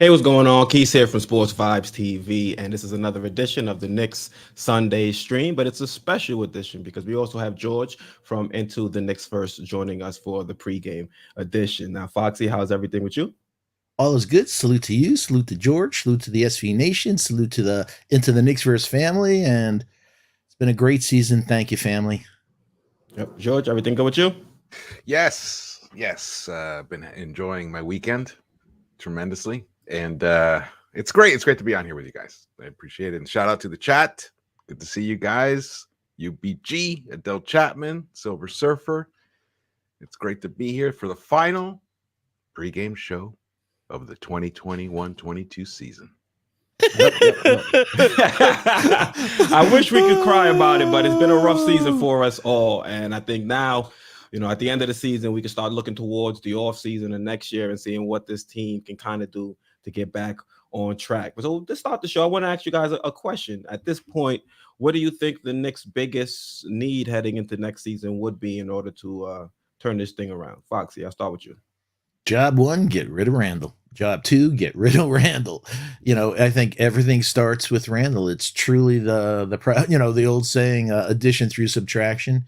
Hey, what's going on? Keith here from Sports Vibes TV, and this is another edition of the Knicks Sunday stream, but it's a special edition because we also have George from Into the Knicks First joining us for the pregame edition. Now, Foxy, how's everything with you? All is good. Salute to you. Salute to George. Salute to the SV Nation. Salute to the Into the Knicksverse family. And it's been a great season. Thank you, family. Yep. George, everything good with you? Yes. Been enjoying my weekend tremendously, and it's great. It's great to be on here with you guys. I appreciate it. And shout out to the chat. Good to see you guys. UBG, Adele Chapman, Silver Surfer. It's great to be here for the final pregame show of the 2021-22 season. I wish we could cry about it, but it's been a rough season for us all. And I think now, at the end of the season, we can start looking towards the off season and next year and seeing what this team can kind of do to get back on track. So to start the show, I want to ask you guys a question. At this point, what do you think the Knicks' biggest need heading into next season would be in order to turn this thing around? Foxy, I'll start with you. Job one, get rid of Randle. Job two, get rid of Randle. I think everything starts with Randle. It's truly the old saying, addition through subtraction.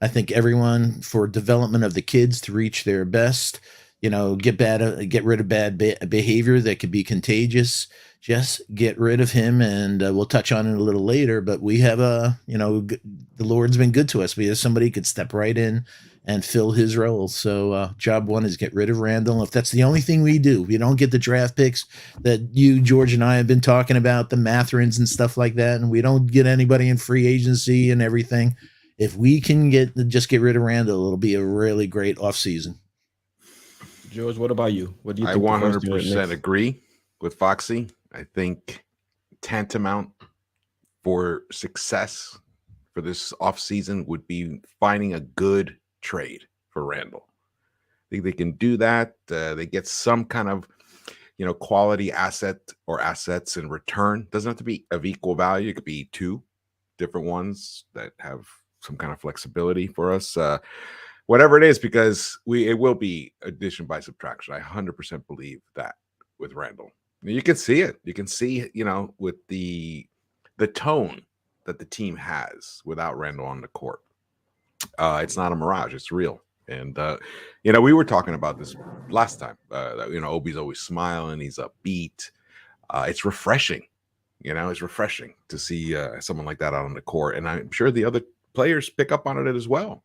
I think everyone, for development of the kids to reach their best, get rid of bad behavior that could be contagious. Just get rid of him, and we'll touch on it a little later. But we have the Lord's been good to us. We have somebody who could step right in and fill his role. So job one is get rid of Randle. If that's the only thing we do, we don't get the draft picks that you, George, and I have been talking about, the Matherins and stuff like that, and we don't get anybody in free agency and everything. If we can get rid of Randle, it'll be a really great offseason. George, what about you? What do you think? I 100% agree with Foxy. I think tantamount for success for this offseason would be finding a good trade for Randle. I think they can do that. They get some kind of quality asset or assets in return. Doesn't have to be of equal value. It could be two different ones that have some kind of flexibility for us. Whatever it is, because it will be addition by subtraction. I 100% believe that with Randle. You can see it. You can see, with the tone that the team has without Randle on the court. It's not a mirage. It's real. And, we were talking about this last time. Obi's always smiling. He's upbeat. It's refreshing. It's refreshing to see someone like that out on the court. And I'm sure the other players pick up on it as well,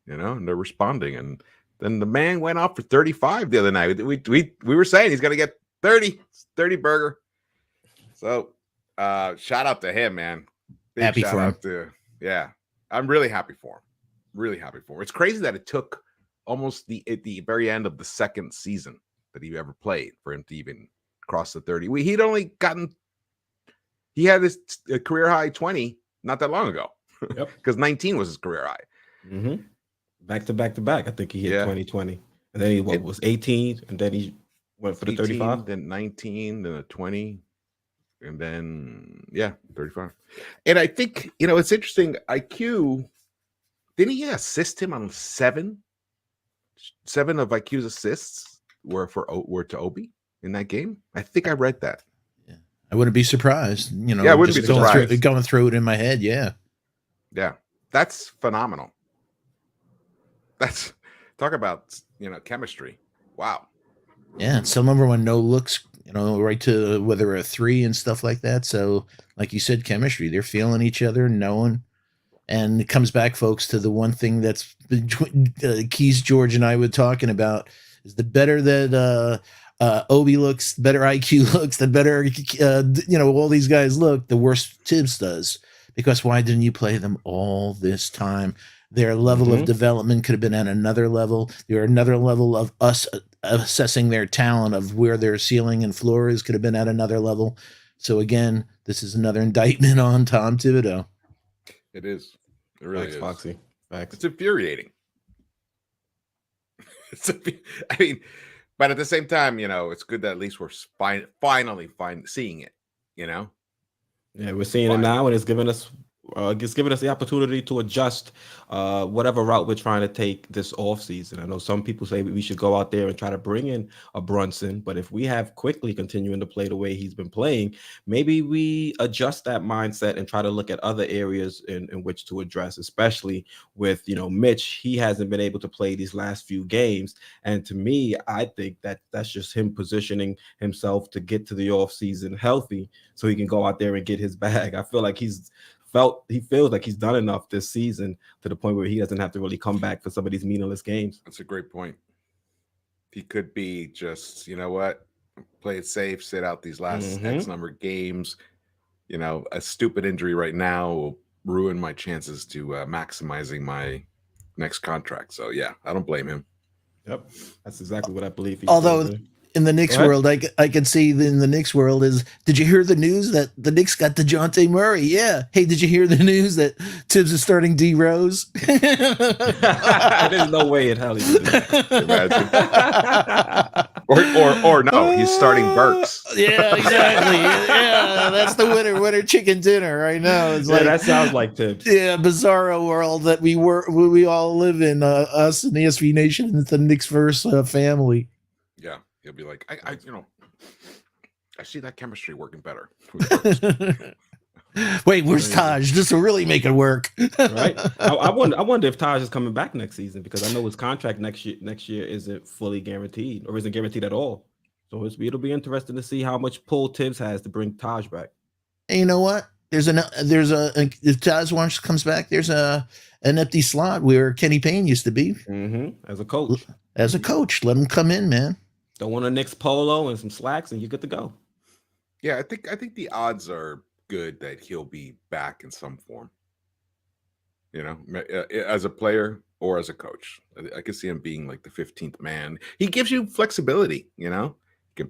and they're responding. And then the man went off for 35 the other night. We were saying he's going to get 30 burger. So shout out to him, man. Big happy shout for out him. I'm really happy for him. Really happy for him. It's crazy that it took almost at the very end of the second season that he ever played for him to even cross the 30. He had his career high 20 not that long ago. Yep. Because 19 was his career high. Mm-hmm. Back to back. I think he hit 2020. And then he was 18, and then he went for the 35. Then 19, then a 20, and then 35. And I think, it's interesting. IQ, didn't he assist him on 7 of IQ's assists were to Obi in that game? I think I read that. Yeah. I wouldn't be surprised. I wouldn't be surprised. Going through it in my head, yeah. Yeah, that's phenomenal. That's talk about chemistry. Wow. Yeah, some of them were no looks, right to whether a 3 and stuff like that. So, like you said, chemistry. They're feeling each other, knowing, and it comes back, folks, to the one thing that's between Keys, George, and I were talking about is the better that Obi looks, the better IQ looks, the better all these guys look, the worse Tibbs does. Because why didn't you play them all this time? Their level of development could have been at another level. There another level of us assessing their talent of where their ceiling and floor is could have been at another level. So again, this is another indictment on Tom Thibodeau. It is. It really is. Foxy. Facts. It's infuriating. But at the same time, it's good that at least we're finally seeing it. Yeah, we're seeing it now, and it's giving us just giving us the opportunity to adjust whatever route we're trying to take this off season. I know some people say we should go out there and try to bring in a Brunson, but if we have Quickly continuing to play the way he's been playing, maybe we adjust that mindset and try to look at other areas in which to address, especially with, Mitch. He hasn't been able to play these last few games. And to me, I think that that's just him positioning himself to get to the off season healthy so he can go out there and get his bag. I feel like he feels like he's done enough this season to the point where he doesn't have to really come back for some of these meaningless games. That's a great point. He could be just, you know what, play it safe, sit out these last X number of games. A stupid injury right now will ruin my chances to maximizing my next contract. So yeah, I don't blame him. Yep, that's exactly what I believe. Although in the Knicks world, I can see in the Knicks world is, did you hear the news that the Knicks got DeJounte Murray? Yeah. Hey, did you hear the news that Tibbs is starting D Rose? There's no way in hell he did that. or no, he's starting Burks. Yeah, exactly. Yeah, that's the winner chicken dinner right now. It's like, that sounds like Tibbs. Yeah, bizarro world that we all live in. Us and the SB Nation and the Knicks verse family. Yeah, he'll be like, I see that chemistry working better. Wait, where's Taj? This will really make it work. Right. I wonder if Taj is coming back next season, because I know his contract next year isn't fully guaranteed or isn't guaranteed at all. So it'll be interesting to see how much pull Tibbs has to bring Taj back. And you know what? If Taj once comes back, there's an empty slot where Kenny Payne used to be as a coach. Let him come in, man. Don't want a Knicks polo and some slacks, and you're good to go. Yeah, I think the odds are good that he'll be back in some form. As a player or as a coach, I can see him being like the 15th man. He gives you flexibility. He can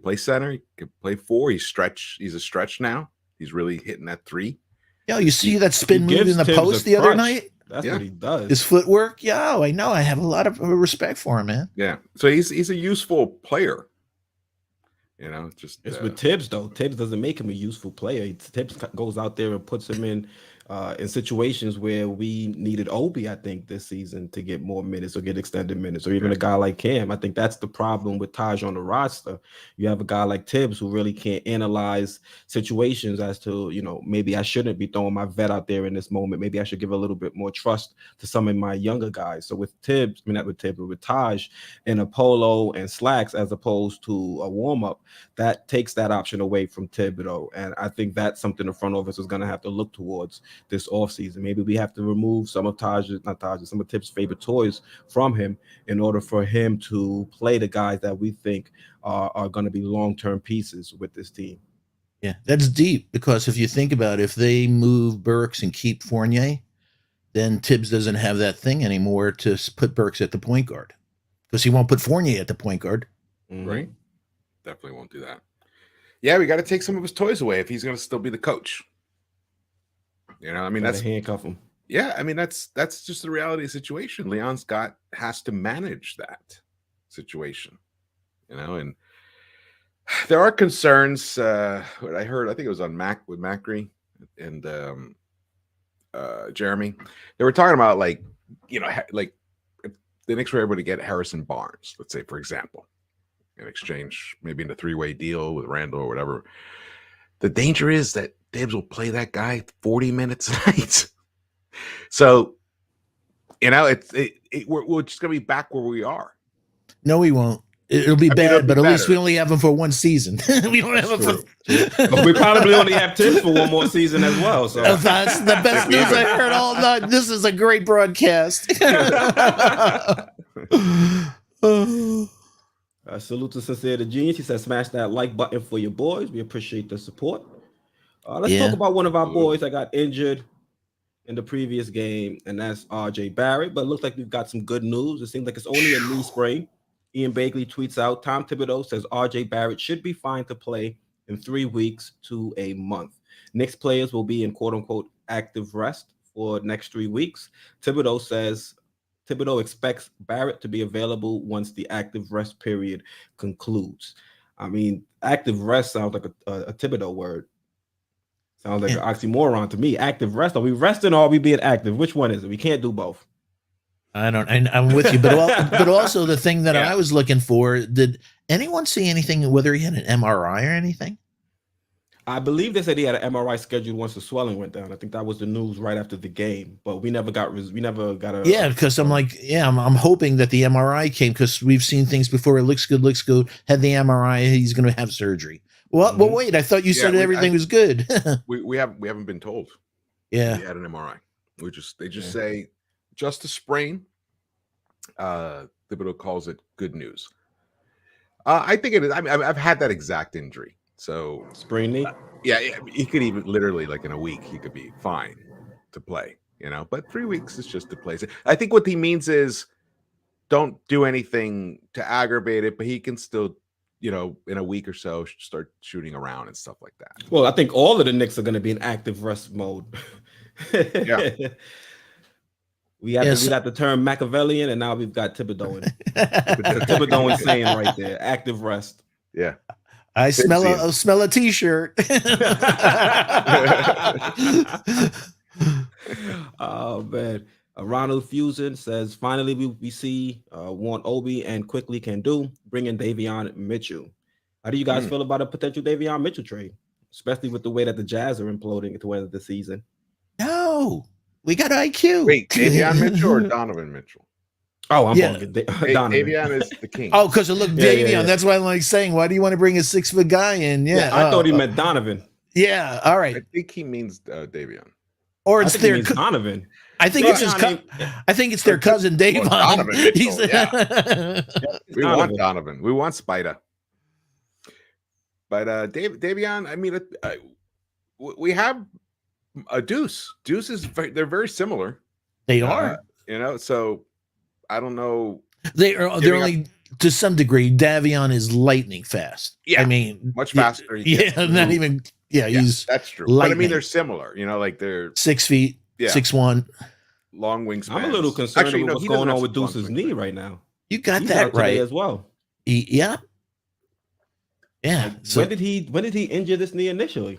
play center, he can play 4. He's a stretch now. He's really hitting that 3. Yeah, you see that spin move in the post the other night? That's what he does. His footwork. Yeah, I know. I have a lot of respect for him, man. Yeah. So he's a useful player. It's with Tibbs though. Tibbs doesn't make him a useful player. Tibbs goes out there and puts him in situations where we needed Obi, I think, this season to get more minutes or get extended minutes, or even a guy like Cam. I think that's the problem with Taj on the roster. You have a guy like Tibbs who really can't analyze situations as to, maybe I shouldn't be throwing my vet out there in this moment. Maybe I should give a little bit more trust to some of my younger guys. So with Tibbs, not with Tibbs, but with Taj in a polo and slacks as opposed to a warm-up, that takes that option away from Thibodeau. And I think that's something the front office is going to have to look towards this offseason. Maybe we have to remove some of some of Tibbs' favorite toys from him in order for him to play the guys that we think are going to be long-term pieces with this team. Yeah, that's deep, because if you think about it, if they move Burks and keep Fournier, then Tibbs doesn't have that thing anymore to put Burks at the point guard, because he won't put Fournier at the point guard. Right. Definitely won't do that. Yeah, we got to take some of his toys away if he's going to still be the coach. That's handcuff him. Yeah, that's just the reality of the situation. Leon Scott has to manage that situation, and there are concerns. What I heard, I think it was on with Macri and Jeremy. They were talking about like if the Knicks were able to get Harrison Barnes, let's say, for example, in exchange, maybe in a 3-way deal with Randle or whatever. The danger is that Tibbs will play that guy 40 minutes a night. So, we're just gonna be back where we are. No, we won't. It'll be bad, but at least we only have him for one season. We don't have him for. But we probably only have Tibbs for one more season as well. So that's the best news I heard all night. This is a great broadcast. Salute to Sincere the Genius. He said, smash that like button for your boys. We appreciate the support. Let's talk about one of our boys that got injured in the previous game, and that's RJ Barrett. But it looks like we've got some good news. It seems like it's only a knee sprain. Ian Bagley tweets out, Tom Thibodeau says RJ Barrett should be fine to play in 3 weeks to a month. Knicks players will be in quote-unquote active rest for the next 3 weeks. Thibodeau expects Barrett to be available once the active rest period concludes. Active rest sounds like a Thibodeau word. Sounds like an oxymoron to me. Active rest. Are we resting or are we being active? Which one is it? We can't do both. I don't. I'm with you, but also the thing that Yeah. I was looking for. Did anyone see anything? Whether he had an MRI or anything? I believe they said he had an MRI scheduled once the swelling went down. I think that was the news right after the game, but we never got a. Yeah, because I'm like, I'm hoping that the MRI came because we've seen things before. It looks good. Had the MRI. He's going to have surgery. Well, well, wait. I thought you said everything was good. we haven't been told. Yeah, he had an MRI. They just say just a sprain. Thibodeau calls it good news. I think it is. I mean, I've had that exact injury. So sprain knee. Yeah, he could even literally like in a week he could be fine to play. But 3 weeks is just to play. I think what he means is don't do anything to aggravate it, but he can still, in a week or so start shooting around and stuff like that. Well, I think all of the Knicks are going to be in active rest mode. Yeah. We got the term Machiavellian, and now we've got Thibodeau in. Thibodeau insane right there. Active rest. Yeah. I smell a t-shirt. Oh man. Ronald Fusion says finally we see what Obi and Quickley can do, bringing Davion Mitchell. How do you guys feel about a potential Davion Mitchell trade, especially with the way that the Jazz are imploding at the end of the season? No, we got IQ. Wait, Davion Mitchell or Donovan Mitchell? Oh, I'm Donovan. Davion is the king. Oh, because it looked Davion. Yeah. That's why I'm like saying, why do you want to bring a 6-foot guy in? Yeah, I thought he meant Donovan. Yeah, all right. I think he means Davion. Or it's their Donovan. I think it's his. I think it's their cousin Davon. Donovan Mitchell, we want Donovan. We want Spider. But Davion, I mean, we have a Deuce. Deuce is they're very similar. They are. So I don't know. They're only to some degree. Davion is lightning fast. Yeah, I mean, much faster. Not even. Yeah, he's that's true. Lightning. But I mean, they're similar. Like they're 6 feet, 6'1", long wingspan. I'm a little concerned with what's going on with Deuce's knee right now. You got that right as well. Yeah. So when did he injure this knee initially?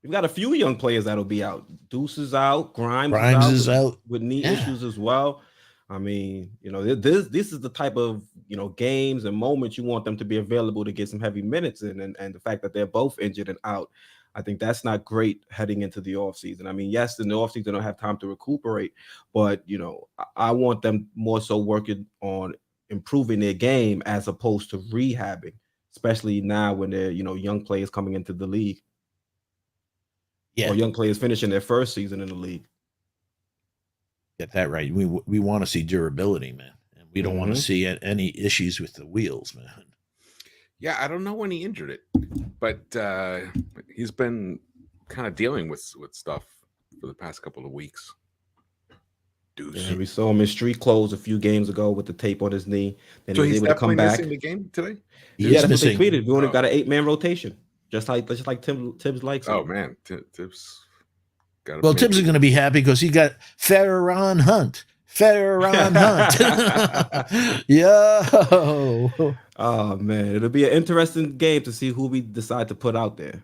We've got a few young players that'll be out. Deuce is out. Grimes is out with knee issues as well. I mean, this is the type of games and moments you want them to be available to get some heavy minutes in, and the fact that they're both injured and out, I think that's not great heading into the offseason. I mean, yes, in the offseason they don't have time to recuperate, but I want them more so working on improving their game as opposed to rehabbing, especially now when they're young players coming into the league. Or young players finishing their first season in the league. Get that right. We want to see durability, man, and we don't want to see any issues with the wheels, man. Yeah, I don't know when he injured it, but he's been kind of dealing with stuff for the past couple of weeks. Yeah, we saw him in street clothes a few games ago with the tape on his knee. Then so he was he's able to come back. Missing the game today. Yeah, that's what they tweeted. We only got an 8-man rotation, just like Tibbs likes. Oh man, Tibbs. Well, Tibbs is going to be happy because he got Farron Hunt. Yo. Oh man, it'll be an interesting game to see who we decide to put out there.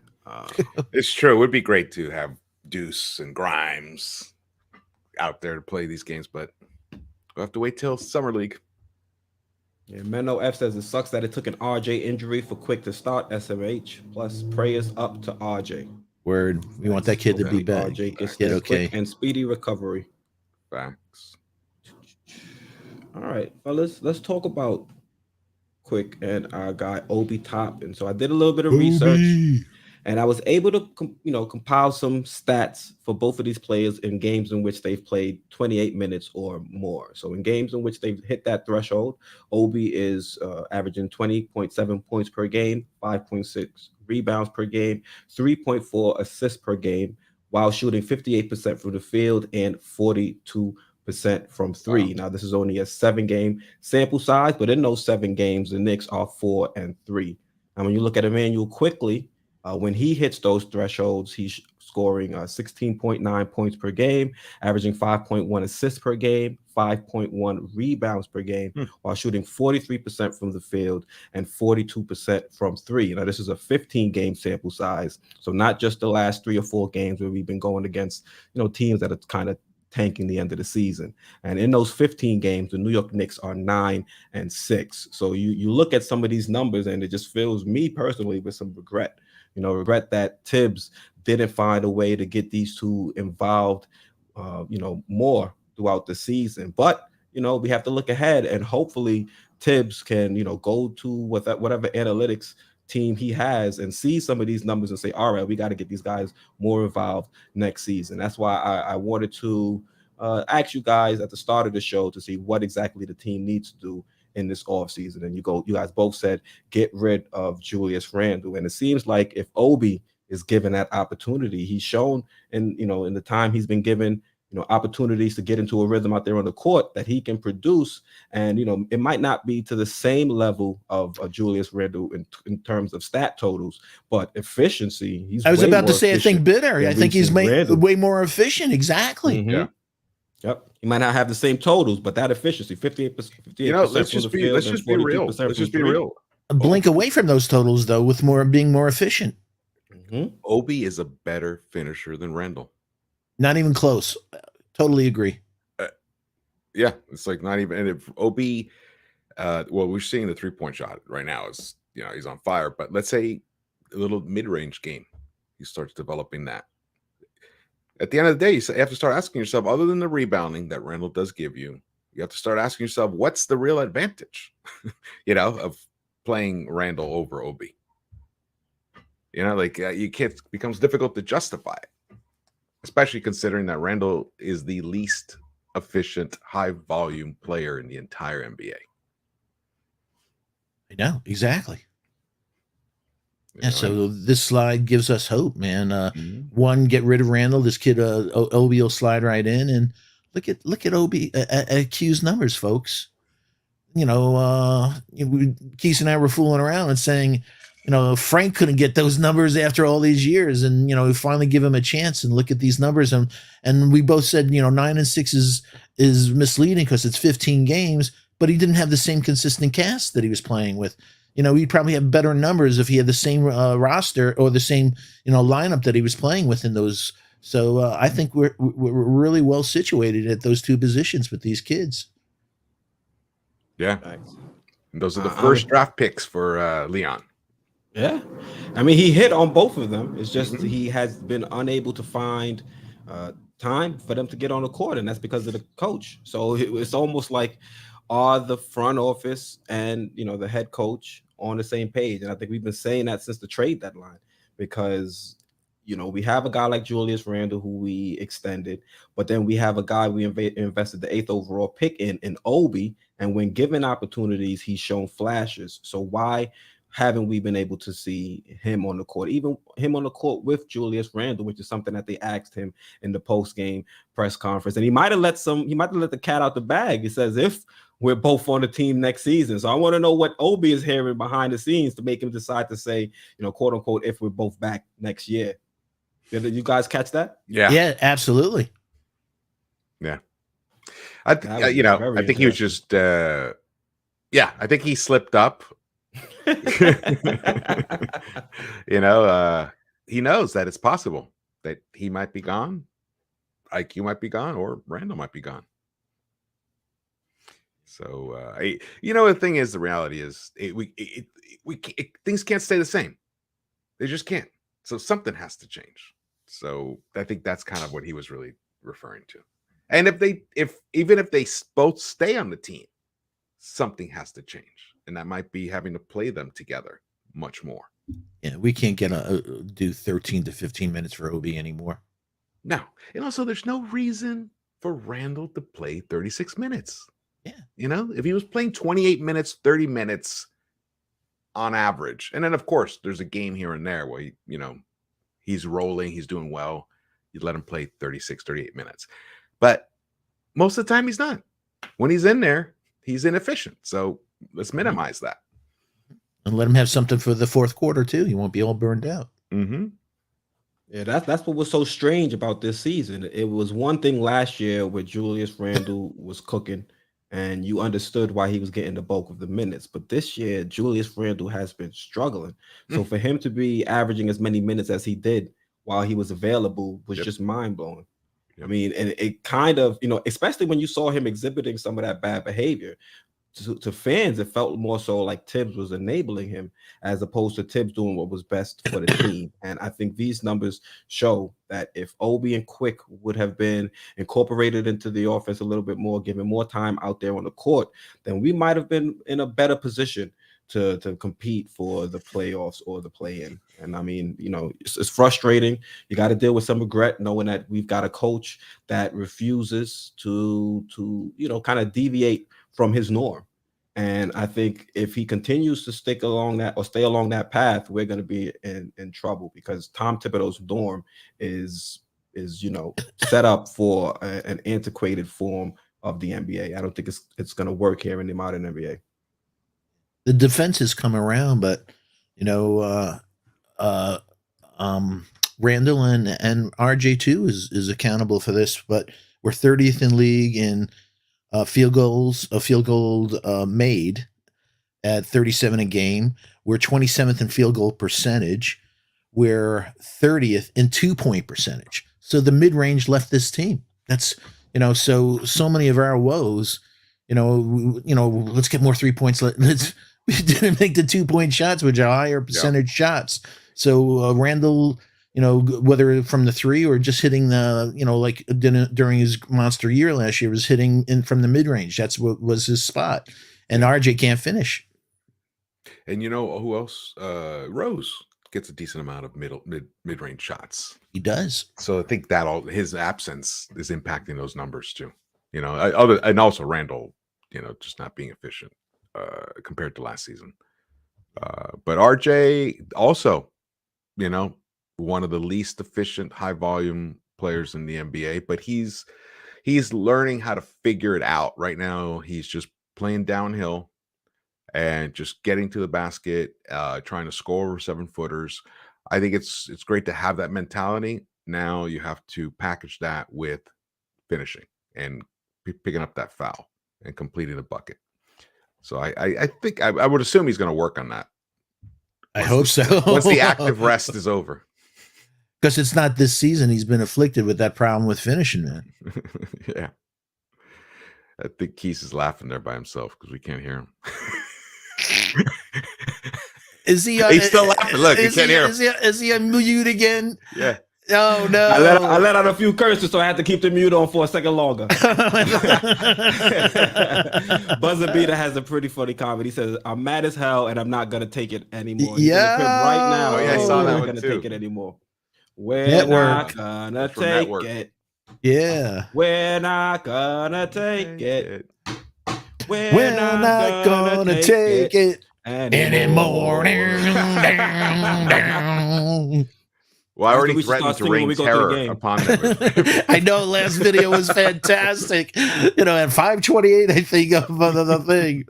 It's true. It would be great to have Deuce and Grimes out there to play these games, but we'll have to wait till Summer League. Yeah, Menno F says it sucks that it took an RJ injury for Quick to start SMH. Plus, prayers up to RJ. Word. We want that kid to be back. RJ gets quick and speedy recovery. Facts. All right, fellas, let's talk about Quick and our guy Obi Toppin. So I did a little bit of research, and I was able to compile some stats for both of these players in games in which they've played 28 minutes or more. So in games in which they've hit that threshold, Obi is averaging 20.7 points per game, 5.6 rebounds per game, 3.4 assists per game, while shooting 58% from the field and 42% from three. Wow. Now, this is only a 7-game sample size, but in those 7 games, the Knicks are 4-3. And when you look at Emmanuel Quickley, when he hits those thresholds, he's scoring 16.9 points per game, averaging 5.1 assists per game, 5.1 rebounds per game, while shooting 43% from the field and 42% from three. Now, this is a 15-game sample size, so not just the last 3 or 4 games where we've been going against, teams that are kind of tanking the end of the season. And in those 15 games, the New York Knicks are 9-6. So you look at some of these numbers, and it just fills me personally with some regret. Regret that Tibbs didn't find a way to get these two involved, more throughout the season. But we have to look ahead, and hopefully Tibbs can go to whatever analytics team he has and see some of these numbers and say, all right, we got to get these guys more involved next season. That's why I wanted to ask you guys at the start of the show to see what exactly the team needs to do in this offseason. And you guys both said get rid of Julius Randle. And it seems like if Obi is given that opportunity, he's shown in the time he's been given opportunities to get into a rhythm out there on the court that he can produce. And, it might not be to the same level of Julius Randle in terms of stat totals, but efficiency. I was about to say, I think bitter. I think he's way more efficient. Exactly. Mm-hmm. Yeah. Yep. He might not have the same totals, but that efficiency, 58%. Let's just be real. Let's just be real. A blink away from those totals, though, with being more efficient. Mm-hmm. Obi is a better finisher than Randle. Not even close. Totally agree. Yeah, it's like not even. And if Obi, we're seeing the 3-point shot right now is he's on fire. But let's say a little mid-range game, he starts developing that. At the end of the day, you have to start asking yourself, other than the rebounding that Randle does give you, you have to start asking yourself, what's the real advantage, of playing Randle over Obi? You can't. It becomes difficult to justify it, especially considering that Randle is the least efficient, high-volume player in the entire NBA. I know, exactly. So this slide gives us hope, man. One, get rid of Randle. This kid, Obi, will slide right in, and look at Obi at Q's numbers, folks. Keith and I were fooling around and saying, Frank couldn't get those numbers after all these years, and we finally give him a chance and look at these numbers, and we both said 9-6 is misleading because it's 15 games, but he didn't have the same consistent cast that he was playing with. He'd probably have better numbers if he had the same roster or the same lineup that he was playing with in those. So I think we're really well situated at those two positions with these kids. Yeah, and those are the first draft picks for Leon. Yeah, I mean, he hit on both of them. It's just he has been unable to find time for them to get on the court, and that's because of the coach. So it's almost like, are the front office and the head coach on the same page? And I think we've been saying that since the trade deadline, because we have a guy like Julius Randle who we extended, but then we have a guy we invested the 8th overall pick in Obi, and when given opportunities, he's shown flashes. So why haven't we been able to see him on the court, even him on the court with Julius Randle, which is something that they asked him in the post-game press conference? And he might have let the cat out the bag. It says, if we're both on the team next season. So I want to know what Obi is hearing behind the scenes to make him decide to say, quote unquote, if we're both back next year. Did you guys catch that? Yeah, absolutely. Yeah. I think he was just, I think he slipped up. He knows that it's possible that he might be gone, IQ might be gone, or Randle might be gone. So the thing is, the reality is, things can't stay the same. They just can't. So something has to change. So I think that's kind of what he was really referring to. And even if they both stay on the team, something has to change, and that might be having to play them together much more. Yeah, we can't do 13 to 15 minutes for Obi anymore. No, and also there's no reason for Randle to play 36 minutes. Yeah, if he was playing 28 minutes, 30 minutes on average, and then of course there's a game here and there where he's rolling, he's doing well, you'd let him play 36, 38 minutes. But most of the time he's not. When he's in there, he's inefficient. So let's minimize that. And let him have something for the fourth quarter too. He won't be all burned out. Mm-hmm. Yeah, that's what was so strange about this season. It was one thing last year where Julius Randle was cooking, and you understood why he was getting the bulk of the minutes. But this year, Julius Randle has been struggling. So for him to be averaging as many minutes as he did while he was available was just mind blowing. I mean, and it kind of, especially when you saw him exhibiting some of that bad behavior, to fans, it felt more so like Tibbs was enabling him as opposed to Tibbs doing what was best for the team. And I think these numbers show that if Obi and Quick would have been incorporated into the offense a little bit more, given more time out there on the court, then we might have been in a better position to compete for the playoffs or the play-in. And I mean, it's frustrating. You got to deal with some regret knowing that we've got a coach that refuses to kind of deviate from his norm. And I think if he continues to stay along that path, we're going to be in trouble, because Tom Thibodeau's norm is set up for an antiquated form of the NBA. I don't think it's going to work here in the modern NBA. The defense has come around, but Randle and RJ too is accountable for this. But we're 30th in league in field goal made at 37 a game. We're 27th in field goal percentage. We're 30th in 2-point percentage. So the mid range left this team. That's so many of our woes. Let's get more 3 points. We didn't make the 2-point shots, which are higher percentage shots. So Randle, whether from the three or just hitting the, like during his monster year last year, was hitting in from the mid range. That's what was his spot. And RJ can't finish. And who else? Rose gets a decent amount of mid range shots. He does. So I think that his absence is impacting those numbers too. And also Randle, just not being efficient compared to last season. But RJ also, one of the least efficient high volume players in the NBA, but he's learning how to figure it out right now. He's just playing downhill and just getting to the basket, trying to score over 7-footers. I think it's great to have that mentality. Now you have to package that with finishing and picking up that foul and completing the bucket. So I think I would assume he's going to work on that. I hope so. Once the active rest is over. Because it's not this season he's been afflicted with that problem with finishing, man. Yeah. I think Keith is laughing there by himself because we can't hear him. Is he? He's still laughing. Look, you can't hear him. Is he on mute again? Yeah. Oh no! I let out a few curses, so I had to keep the mute on for a second longer. Buzzer Beater has a pretty funny comment. He says, "I'm mad as hell, and I'm not gonna take it anymore." Yeah, right now. Oh, yeah, I saw that one gonna too. Take it anymore. We're not gonna take it. Yeah, we're not gonna take it. We're not gonna take it anymore. Well, I already threatened to rain terror upon them. I know last video was fantastic. At 5:28, I think of the thing.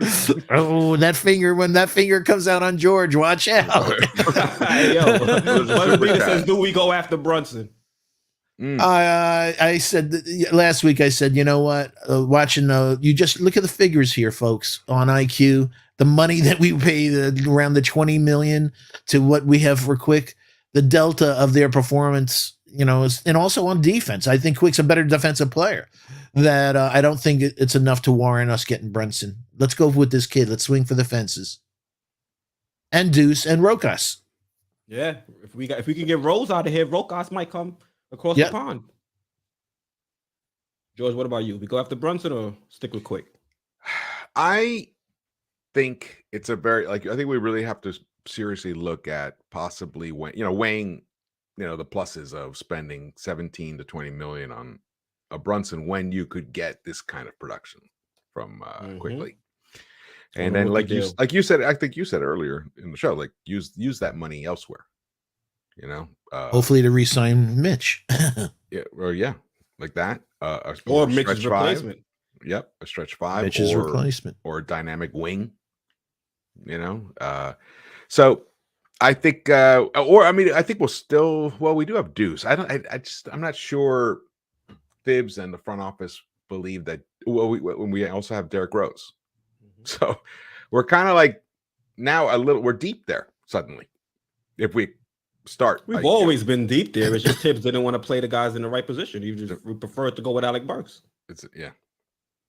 Oh, that finger, when that finger comes out on George, watch out. Hey, yo, Buzzer says, do we go after Brunson? I said last week, I said, you know what? Watching you just look at the figures here, folks, on IQ, the money that we pay around the 20 million to what we have for Quick. The delta of their performance, and also on defense. I think Quick's a better defensive player. That I don't think it's enough to warrant us getting Brunson. Let's go with this kid. Let's swing for the fences. And Deuce and Rokas. Yeah, if we can get Rose out of here, Rokas might come across the pond. George, what about you? We go after Brunson or stick with Quick? I think it's I think we really have to seriously look at possibly weighing the pluses of spending 17 to 20 million on a Brunson when you could get this kind of production from Quickley. And then like you said, I think you said earlier in the show, like use that money elsewhere. Hopefully to re-sign Mitch. Like that. Or Mitch's replacement. Yep, a stretch 5. Mitch's replacement. Or a dynamic wing. So I think, I think we'll still. Well, we do have Deuce. I'm not sure. Thibs and the front office believe that. Well, when we also have Derrick Rose, so we're kind of like now we're deep there suddenly. If we start, we've always been deep there. It's just Tibbs didn't want to play the guys in the right position. We preferred to go with Alec Burks. Yeah.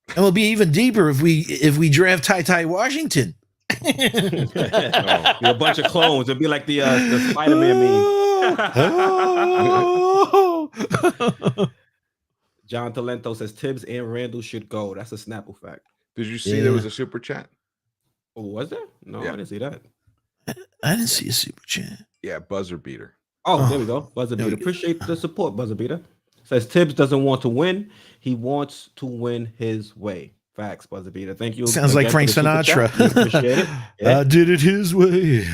And we'll be even deeper if we draft Ty Washington. A bunch of clones. It'd be like the Spider-Man meme. John Talento says Tibbs and Randle should go. That's a Snapple fact. Did you see there was a super chat? Oh, was there? No, I didn't see that. I didn't see a super chat. Yeah, buzzer beater. Oh, there we go. Buzzer beater. Appreciate the support, buzzer beater. Says Tibbs doesn't want to win. He wants to win his way. Facts, buzzer beater. Thank you. Sounds like Frank Sinatra. Appreciate it. Yeah. I did it his way.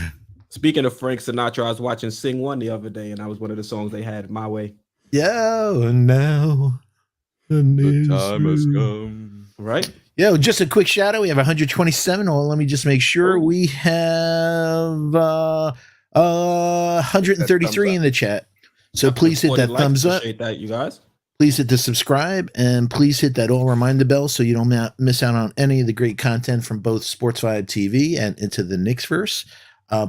Speaking of Frank Sinatra, I was watching Sing One the other day, and that was one of the songs they had, My Way. Yeah, and now the time has come. Right? Yeah, just a quick shout out. We have 127. Oh, let me just make sure. We have 133 in the chat. So please hit that thumbs up. Appreciate that, you guys. Please hit the subscribe and please hit that all reminder bell so you don't miss out on any of the great content from both Sports Vibe TV and Into the Knicksverse.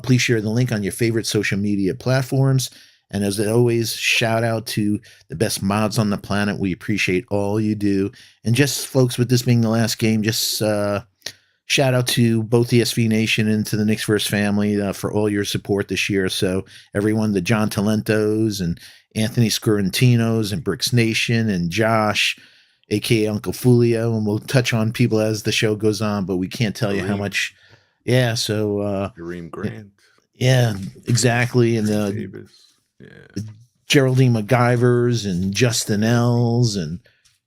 Please share the link on your favorite social media platforms. And as always, shout out to the best mods on the planet. We appreciate all you do. And just, folks, with this being the last game, just shout out to both the SV Nation and to the Knicksverse family for all your support this year. So everyone, the John Talentos and Anthony Scorrentinos and Bricks Nation and Josh, a.k.a. Uncle Fulio. And we'll touch on people as the show goes on, but we can't tell you how much. Yeah, so Kareem Grant. Yeah, exactly. And Davis. Yeah. Geraldine MacGyvers and Justin Ells and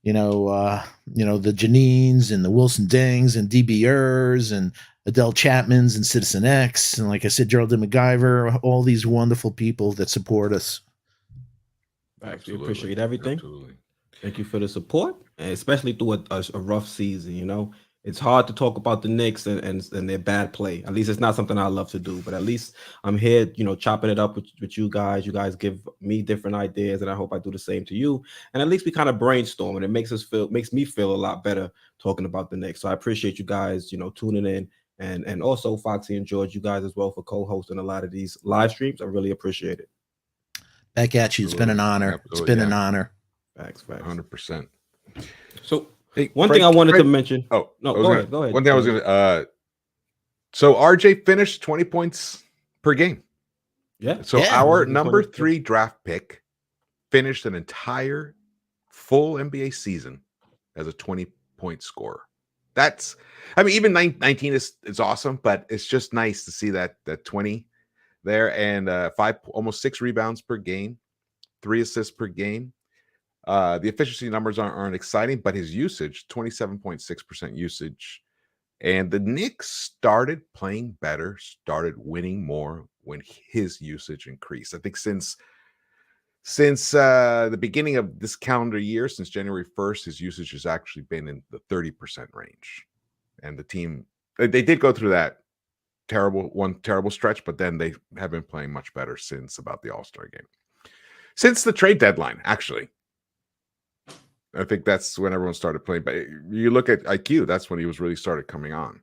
the Janines and the Wilson Dangs and DBers and Adele Chapmans and Citizen X and, like I said, Geraldine MacGyver, all these wonderful people that support us. We appreciate everything. Absolutely. Thank you for the support, and especially through a rough season. It's hard to talk about the Knicks and their bad play. At least it's not something I love to do, but at least I'm here, chopping it up with you guys. You guys give me different ideas, and I hope I do the same to you. And at least we kind of brainstorm, and it makes me feel a lot better talking about the Knicks. So I appreciate you guys, tuning in, and also Foxy and George, you guys as well for co-hosting a lot of these live streams. I really appreciate it. Back at you. It's been an honor. It's been an honor. Facts. 100%. So. Hey, one thing I wanted to mention. Oh, no, go ahead. One thing I was going to. So RJ finished 20 points per game. Yeah. So our number 3 draft pick finished an entire full NBA season as a 20-point scorer. That's, even 19 is awesome, but it's just nice to see that 20 there and almost 6 rebounds per game, 3 assists per game. The efficiency numbers aren't exciting, but his usage, 27.6% usage. And the Knicks started playing better, started winning more when his usage increased. I think since the beginning of this calendar year, since January 1st, his usage has actually been in the 30% range. And the team, they did go through that terrible stretch, but then they have been playing much better since about the All-Star game. Since the trade deadline, actually. I think that's when everyone started playing. But you look at IQ, that's when he was really started coming on.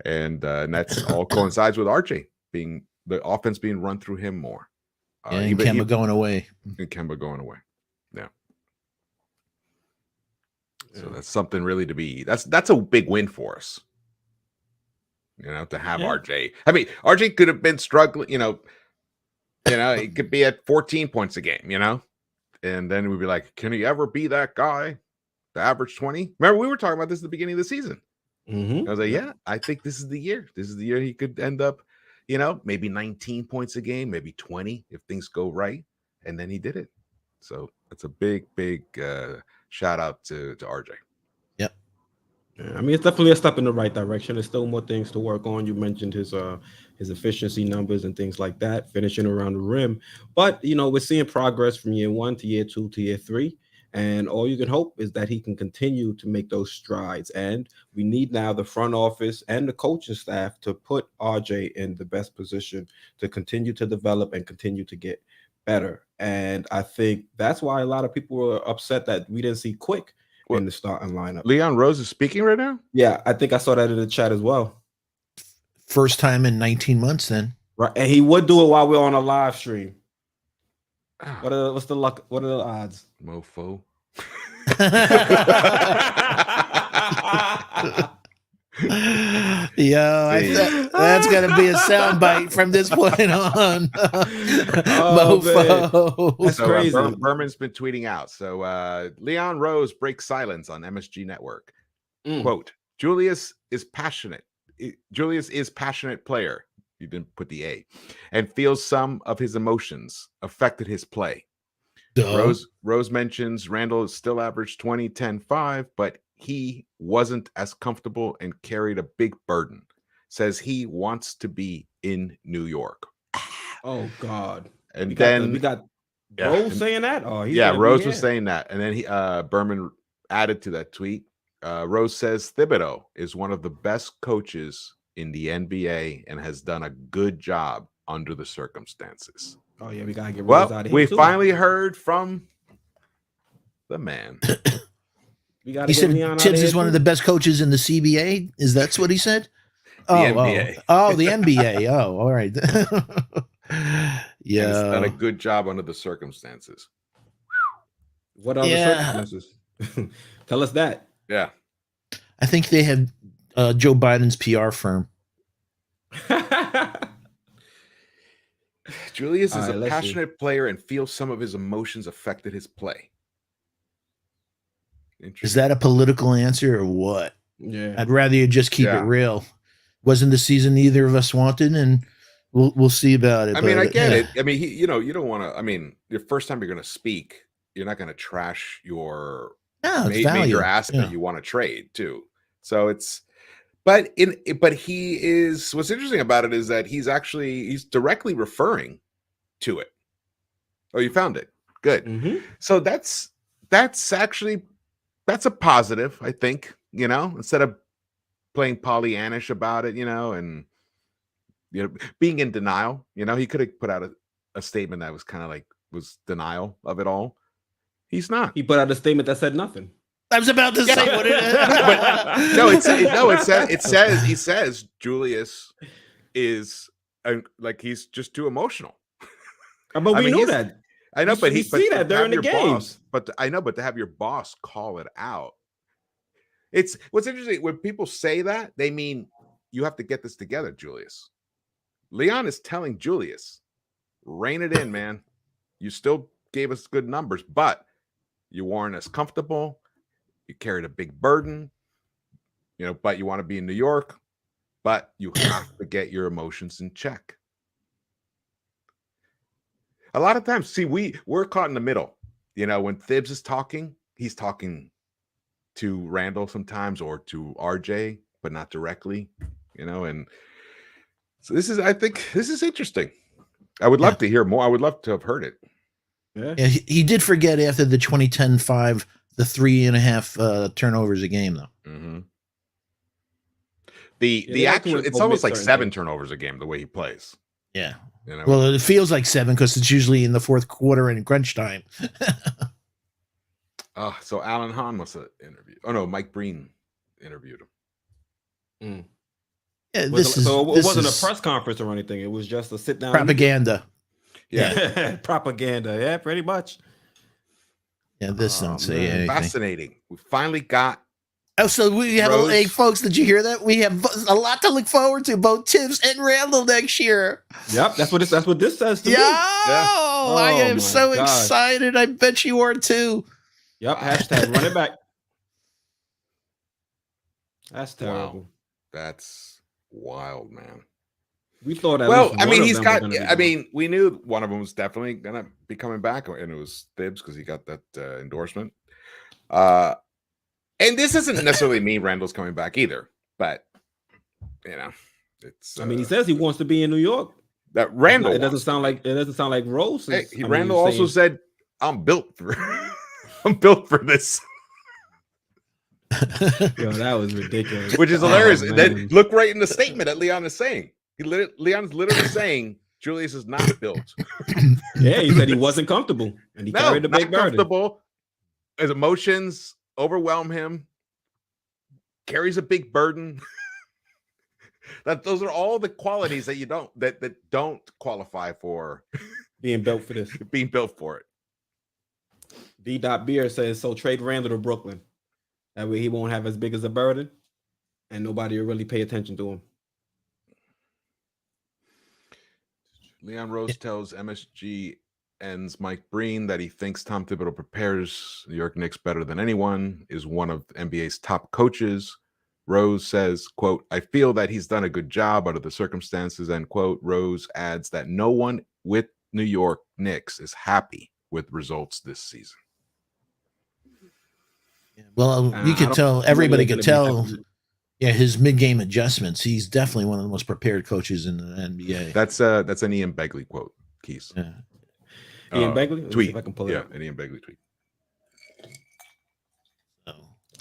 And that's all coincides with RJ being the offense being run through him more. And Kemba going away. And Kemba going away. Yeah. So that's something really to be. That's a big win for us. To have RJ. RJ could have been struggling, he could be at 14 points a game, And then we'd be like, can he ever be that guy to average 20? Remember, we were talking about this at the beginning of the season. Mm-hmm. I was like, I think this is the year. This is the year he could end up, maybe 19 points a game, maybe 20 if things go right. And then he did it. So that's a big shout out to RJ. Yep. Yeah, it's definitely a step in the right direction. There's still more things to work on. You mentioned his efficiency numbers and things like that, finishing around the rim. But, we're seeing progress from year 1 to year 2 to year 3. And all you can hope is that he can continue to make those strides. And we need now the front office and the coaching staff to put RJ in the best position to continue to develop and continue to get better. And I think that's why a lot of people were upset that we didn't see Quick in the starting lineup. Leon Rose is speaking right now? Yeah, I think I saw that in the chat as well. First time in 19 months then. Right. And he would do it while we're on a live stream. What's the luck? What are the odds? Mofo. That's gonna be a soundbite from this point on. Mofo. That's crazy. Berman's been tweeting out. So Leon Rose breaks silence on MSG Network. Quote: Julius is passionate. Julius is passionate player. You didn't put the A, and feels some of his emotions affected his play. Rose mentions Randle still averaged 20, 10, 5, but he wasn't as comfortable and carried a big burden. Says he wants to be in New York. Oh God! And we got Rose saying that. Oh, Rose was saying that, and then Berman added to that tweet. Rose says Thibodeau is one of the best coaches in the NBA and has done a good job under the circumstances. Oh yeah, we gotta get Rose out of here. We finally heard from the man. We gotta he get said Leon Tibbs is one of the best coaches in the CBA. Is that what he said? The NBA. Oh, the NBA. Oh, all right. Yeah, he's done a good job under the circumstances. What are the circumstances? Tell us that. Yeah, I think they had Joe Biden's PR firm. Julius is a passionate player and feels some of his emotions affected his play. Is that a political answer or what? Yeah, I'd rather you just keep it real. Wasn't the season either of us wanted, and we'll see about it. I mean, I get it. I mean, you don't want to. I mean, the first time you're going to speak, you're not going to trash your major asset you want to trade too. So it's, but he is. What's interesting about it is that he's directly referring to it. Oh, you found it. Good. Mm-hmm. So that's a positive, I think. Instead of playing Pollyannish about it, and being in denial. He could have put out a statement that was kind of like was denial of it all. He's not. He put out a statement that said nothing. I was about to say what it is. He says Julius is like he's just too emotional. But we knew that. I know, but he see that during the games. But to have your boss call it out. It's what's interesting when people say that, they mean you have to get this together, Julius. Leon is telling Julius, rein it in, man. You still gave us good numbers, but you weren't as comfortable. You carried a big burden, but you want to be in New York, but you have to get your emotions in check. A lot of times, see, we're caught in the middle. When Thibs is talking, he's talking to Randle sometimes or to RJ, but not directly, and so I think this is interesting. I would love to hear more. I would love to have heard it. Yeah, he did forget after the 2010-5, the 3.5 turnovers a game, though. Mm-hmm. The actual, it's almost like 7 turnovers a game the way he plays. Yeah. Well, it feels like 7 because it's usually in the fourth quarter and crunch time. So Alan Hahn must have interviewed. Oh no, Mike Breen interviewed him. Yeah, it wasn't a press conference or anything. It was just a sit down propaganda. Yeah, propaganda. Yeah, pretty much. Yeah, this don't say anything. Fascinating. We finally got. Oh, so we have hey, folks, did you hear that? We have a lot to look forward to, both Tibbs and Randle next year. Yep, that's what this says to me. I am so excited. I bet you are too. Yep, hashtag run it back. That's terrible. Wow. That's wild, man. We thought that. Well, I mean, we knew one of them was definitely gonna be coming back, and it was Thibs because he got that endorsement. And this doesn't necessarily mean Randle's coming back either, but it's. I mean, he says he wants to be in New York. That Randle. It doesn't sound like Rose. Randle also said, "I'm built for I'm built for this. Yo, that was ridiculous. Which is hilarious. Oh, Then look right in the statement that Leon is saying. Leon's literally saying Julius is not built. Yeah, he said he wasn't comfortable, and he carried a big burden. Comfortable. His emotions overwhelm him. Carries a big burden. Those are all the qualities that you don't qualify for Being built for this. Being built for it. D. Beer says, so trade Randle to Brooklyn. That way he won't have as big as a burden, and nobody will really pay attention to him. Leon Rose tells MSGN's Mike Breen that he thinks Tom Thibodeau prepares New York Knicks better than anyone, is one of NBA's top coaches. Rose says, quote, I feel that he's done a good job under the circumstances, end quote. Rose adds that no one with New York Knicks is happy with results this season. Well, you could tell, everybody could tell, yeah, his mid-game adjustments. He's definitely one of the most prepared coaches in the NBA. That's an Ian Begley quote, Keys. Yeah. Ian Begley? Tweet. If I can pull it up. An Ian Begley tweet.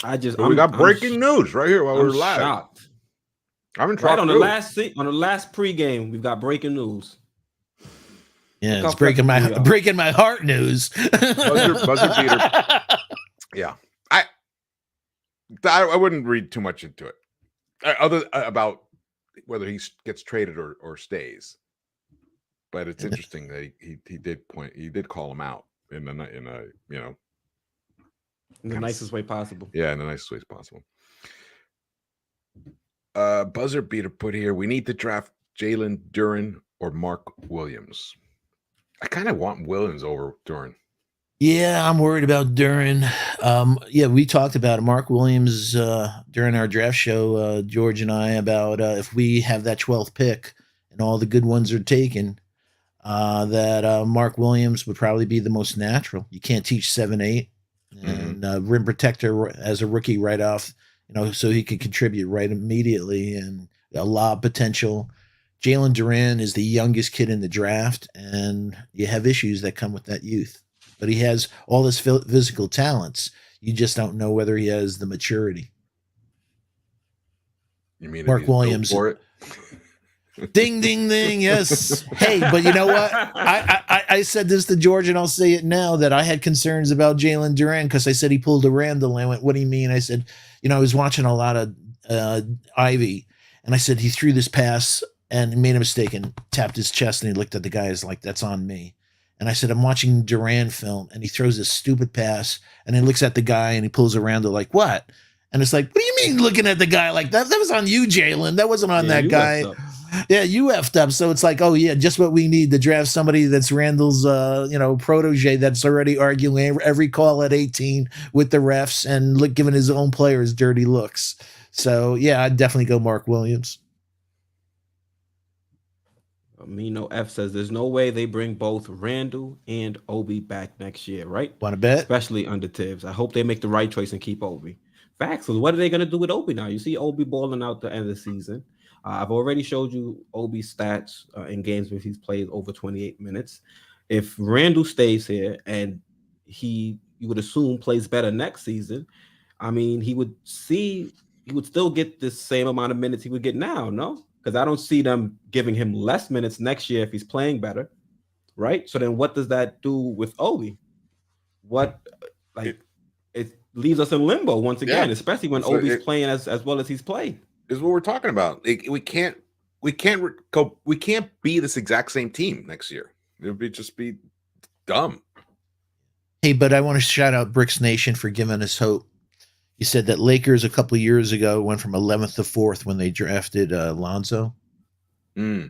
So we got breaking news right here while we're live. Shocked. I'm in right on the last pregame, we've got breaking news. Yeah, it's breaking my heart news. Buzzer beater. Yeah. I wouldn't read too much into it, about whether he gets traded or stays. But it's interesting that he did call him out in the nicest way possible. Yeah, in the nicest way possible. Buzzer beater put here: we need to draft Jalen Duren or Mark Williams. I kind of want Williams over Duren. Yeah, I'm worried about Duren. Yeah, we talked about Mark Williams during our draft show, George and I, about if we have that 12th pick and all the good ones are taken, that Mark Williams would probably be the most natural. You can't teach 7-8 and rim protector as a rookie right off, so he could contribute right immediately and a lot of potential. Jalen Duren is the youngest kid in the draft, and you have issues that come with that youth. But he has all his physical talents. You just don't know whether he has the maturity. You mean Mark Williams for it? Ding, ding, ding. Yes. Hey, but you know what? I said this to George, and I'll say it now, that I had concerns about Jalen Duren because I said he pulled a Randle. I went, what do you mean? I said, I was watching a lot of Ivy, and I said he threw this pass and made a mistake and tapped his chest, and he looked at the guys like, that's on me. And I said, I'm watching Durant film, and he throws this stupid pass, and he looks at the guy, and he pulls around to like, what? And it's like, what do you mean looking at the guy like that? That was on you, Jalen. That wasn't on that guy. Yeah, you effed up. So it's like, oh, yeah, just what we need to draft somebody that's Randall's, protege that's already arguing every call at 18 with the refs and giving his own players dirty looks. So, yeah, I'd definitely go Mark Williams. Amino F says there's no way they bring both Randle and Obi back next year, right? Want to bet? Especially under Tibbs. I hope they make the right choice and keep Obi. Facts. So what are they going to do with Obi now? You see Obi balling out the end of the season. I've already showed you Obi's stats in games where he's played over 28 minutes. If Randle stays here and you would assume plays better next season, I mean, he would still get the same amount of minutes he would get now, no? Because I don't see them giving him less minutes next year if he's playing better, right? So then what does that do with Obi? It leaves us in limbo once again, especially when Obi's playing as well as he's played. Is what we're talking about. We can't be this exact same team next year. It would just be dumb. Hey, but I want to shout out Bricks Nation for giving us hope. You said that Lakers a couple of years ago went from 11th to 4th when they drafted Lonzo. Yeah,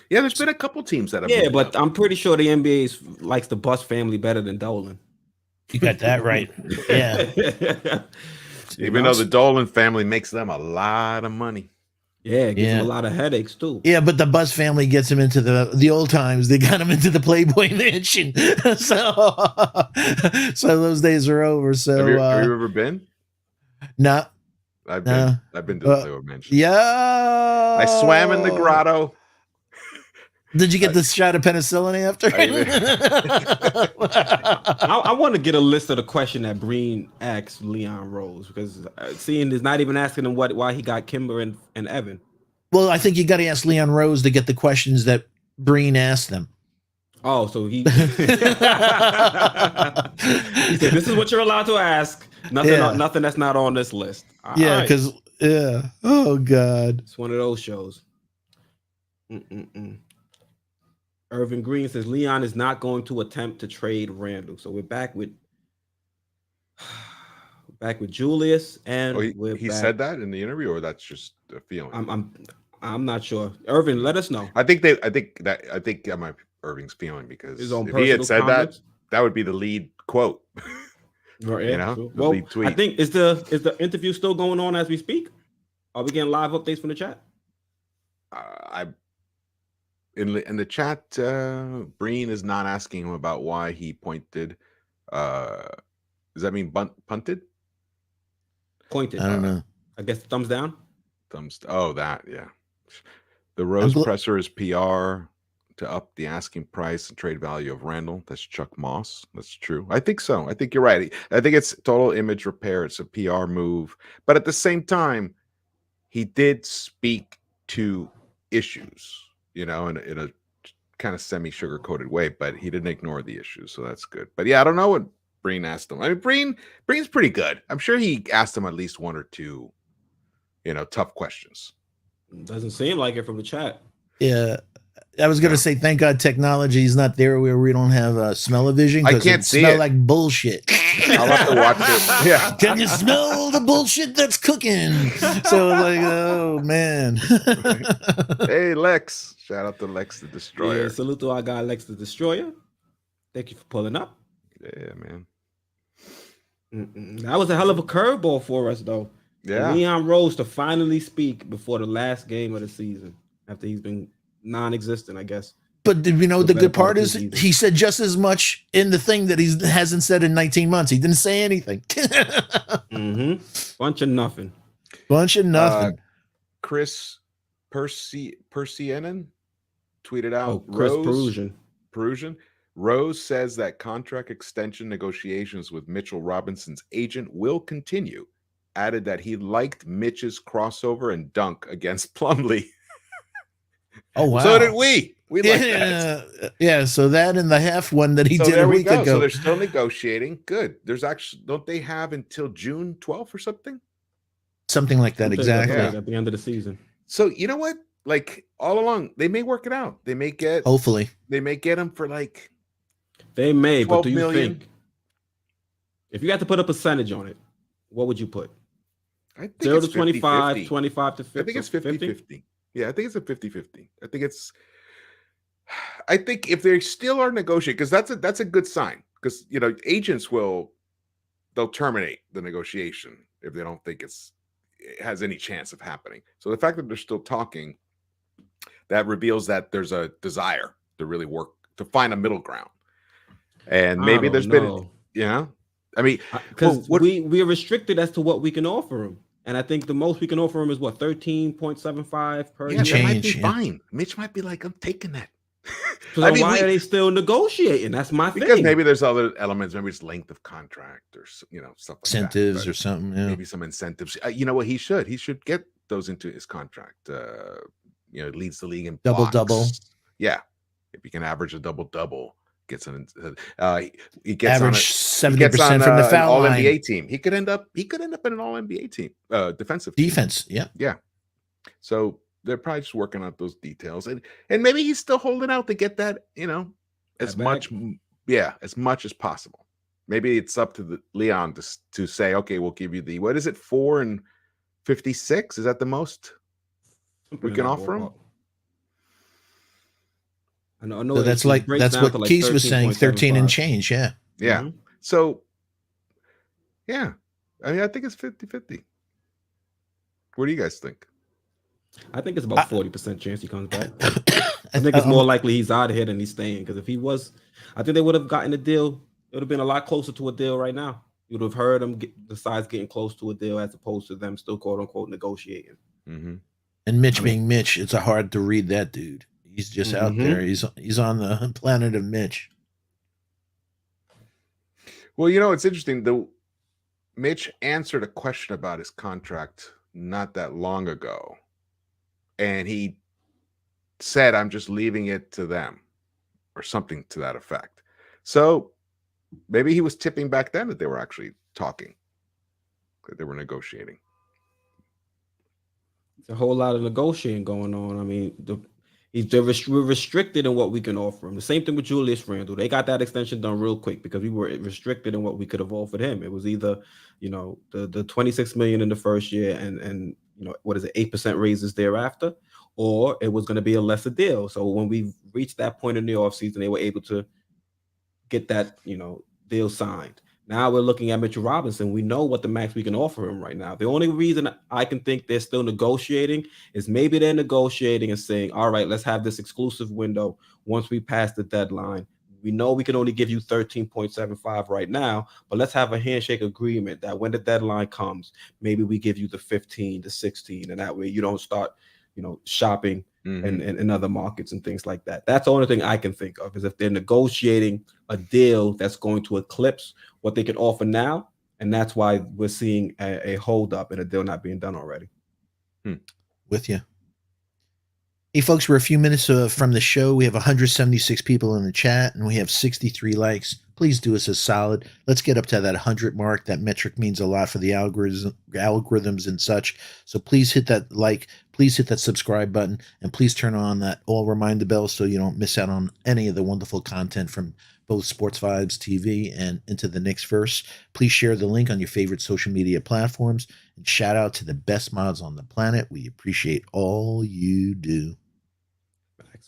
there's been a couple teams that have. Yeah, but I'm pretty sure the NBA likes the Bus family better than Dolan. You got that right. Yeah. Even though the Dolan family makes them a lot of money. Yeah, it gives them a lot of headaches too. Yeah, but the Bus family gets them into the old times. They got them into the Playboy Mansion. so those days are over. So have you ever been? No. I've been to the Playboy Mansion. Yeah. I swam in the grotto. Did you get the shot of penicillin after? I want to get a list of the question that Breen asked Leon Rose, because seeing is not even asking him why he got Kimber and Evan. Well, I think you got to ask Leon Rose to get the questions that Breen asked them. Oh, so he he said, "This is what you're allowed to ask. Nothing that's not on this list." Yeah, because oh god, it's one of those shows. Irvin Green says Leon is not going to attempt to trade Randle. So we're back with Julius, and he said that in the interview, or that's just a feeling. I'm not sure. Irvin, let us know. I think that might be Irving's feeling, because if he had said comments, that would be the lead quote. Right, you know, well, lead tweet. I think is the interview still going on as we speak? Are we getting live updates from the chat? In the chat, Breen is not asking him about why he pointed. Does that mean punted? Pointed. I don't know. I guess thumbs down. That, yeah. The Rose presser is PR to up the asking price and trade value of Randle. That's Chuck Moss. That's true. I think so. I think you're right. I think it's total image repair. It's a PR move. But at the same time, he did speak to issues, you know, in a kind of semi-sugar-coated way, but he didn't ignore the issues, so that's good. But yeah, I don't know what Breen asked him. I mean, Breen's pretty good. I'm sure he asked him at least one or two, you know, tough questions. Doesn't seem like it from the chat. Yeah. I was going to say, thank God technology is not there where we don't have smell-o-vision. I can't see smell it. like bullshit. I'll have to watch it. Yeah. Can you smell the bullshit that's cooking? So like, oh man. Hey Lex. Shout out to Lex the Destroyer. Yeah, salute to our guy Lex the Destroyer. Thank you for pulling up. Yeah, man. That was a hell of a curveball for us, though. Yeah. Leon Rose to finally speak before the last game of the season after he's been non-existent, I guess. But you know, the good part is he said just as much in the thing that he hasn't said in 19 months. He didn't say anything. Bunch of nothing. Chris Persianen tweeted out. Chris Perusian. Rose says that contract extension negotiations with Mitchell Robinson's agent will continue. Added that he liked Mitch's crossover and dunk against Plumlee. Oh wow! So did we. We like that. Yeah. So that and the half one that he did a week ago. So they're still negotiating. Good. There's actually, don't they have until June 12th or something? Something like that. Exactly. At the end of the season. So you know what? Like all along, they may work it out. They may get. Hopefully, they may get him for like. They may, but do you million. think if you had to put a percentage on it, what would you put? I think 0 it's to 25, 50-50. 25 to 50. I think it's 50-50. Yeah, I think it's a 50-50. I think if they still are negotiating, because that's a good sign. Because you know, agents they'll terminate the negotiation if they don't think it has any chance of happening. So the fact that they're still talking, that reveals that there's a desire to really work to find a middle ground. And maybe there's been, you know, I mean, because we are restricted as to what we can offer him. And I think the most we can offer him is what, 13.75 per year. That might be fine. Mitch might be like, I'm taking that. So I mean, why are they still negotiating? That's my thing. Because maybe there's other elements. Maybe it's length of contract or, you know, stuff like incentives or something. Yeah. Maybe some incentives. You know what? He should get those into his contract. You know, leads the league in double. Yeah, if you can average a double. Gets an he gets average 70% from the foul all line. NBA team. He could end up in an all NBA team, defensive team. Defense. Yeah. So they're probably just working out those details, and maybe he's still holding out to get that, you know, as much as possible. Maybe it's up to the Leon to say, okay, we'll give you the, what is it, 4 and 56? Is that the most we can offer him? I know so that's what Keys was saying, 13 and change. Yeah. Mm-hmm. So, yeah, I mean, I think it's 50-50. What do you guys think? I think it's about 40% chance he comes back. I think it's more likely he's out of here than he's staying. Because if he was, I think they would have gotten a deal. It would have been a lot closer to a deal right now. You would have heard them the sides getting close to a deal as opposed to them still quote unquote negotiating. Mm-hmm. And Mitch being Mitch, it's hard to read that dude. He's just out there. He's on the planet of Mitch. Well, it's interesting. Mitch answered a question about his contract not that long ago, and he said, "I'm just leaving it to them," or something to that effect. So maybe he was tipping back then that they were actually talking, that they were negotiating. It's a whole lot of negotiating going on. I mean, we're restricted in what we can offer him. The same thing with Julius Randle. They got that extension done real quick because we were restricted in what we could have offered him. It was either, the $26 million in the first year and what is it, 8% raises thereafter, or it was going to be a lesser deal. So when we reached that point in the offseason, they were able to get that, deal signed. Now we're looking at Mitchell Robinson. We know what the max we can offer him right now. The only reason I can think they're still negotiating is maybe they're negotiating and saying, all right, let's have this exclusive window once we pass the deadline. We know we can only give you 13.75 right now, but let's have a handshake agreement that when the deadline comes, maybe we give you the 15, the 16, and that way you don't start, shopping in other markets and things like that. That's the only thing I can think of, is if they're negotiating a deal that's going to eclipse what they can offer now, and that's why we're seeing a hold up and a deal not being done already. With you. Hey, folks, we're a few minutes from the show. We have 176 people in the chat, and we have 63 likes. Please do us a solid. Let's get up to that 100 mark. That metric means a lot for the algorithms and such. So please hit that like, please hit that subscribe button, and please turn on that all reminder bell so you don't miss out on any of the wonderful content from both Sports Vibes TV and Into the Knicks Verse. Please share the link on your favorite social media platforms, and shout out to the best mods on the planet. We appreciate all you do.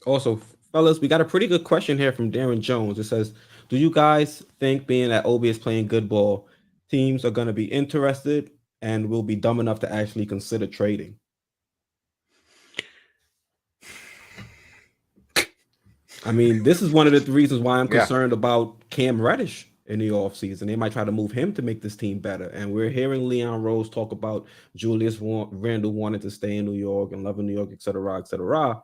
Also, fellas, we got a pretty good question here from Darren Jones. It says, do you guys think, being that Obi is playing good ball, teams are going to be interested and will be dumb enough to actually consider trading? I mean, this is one of the reasons why I'm concerned about Cam Reddish in the offseason. They might try to move him to make this team better. And we're hearing Leon Rose talk about Julius Randle wanting to stay in New York and loving New York, et cetera, et cetera.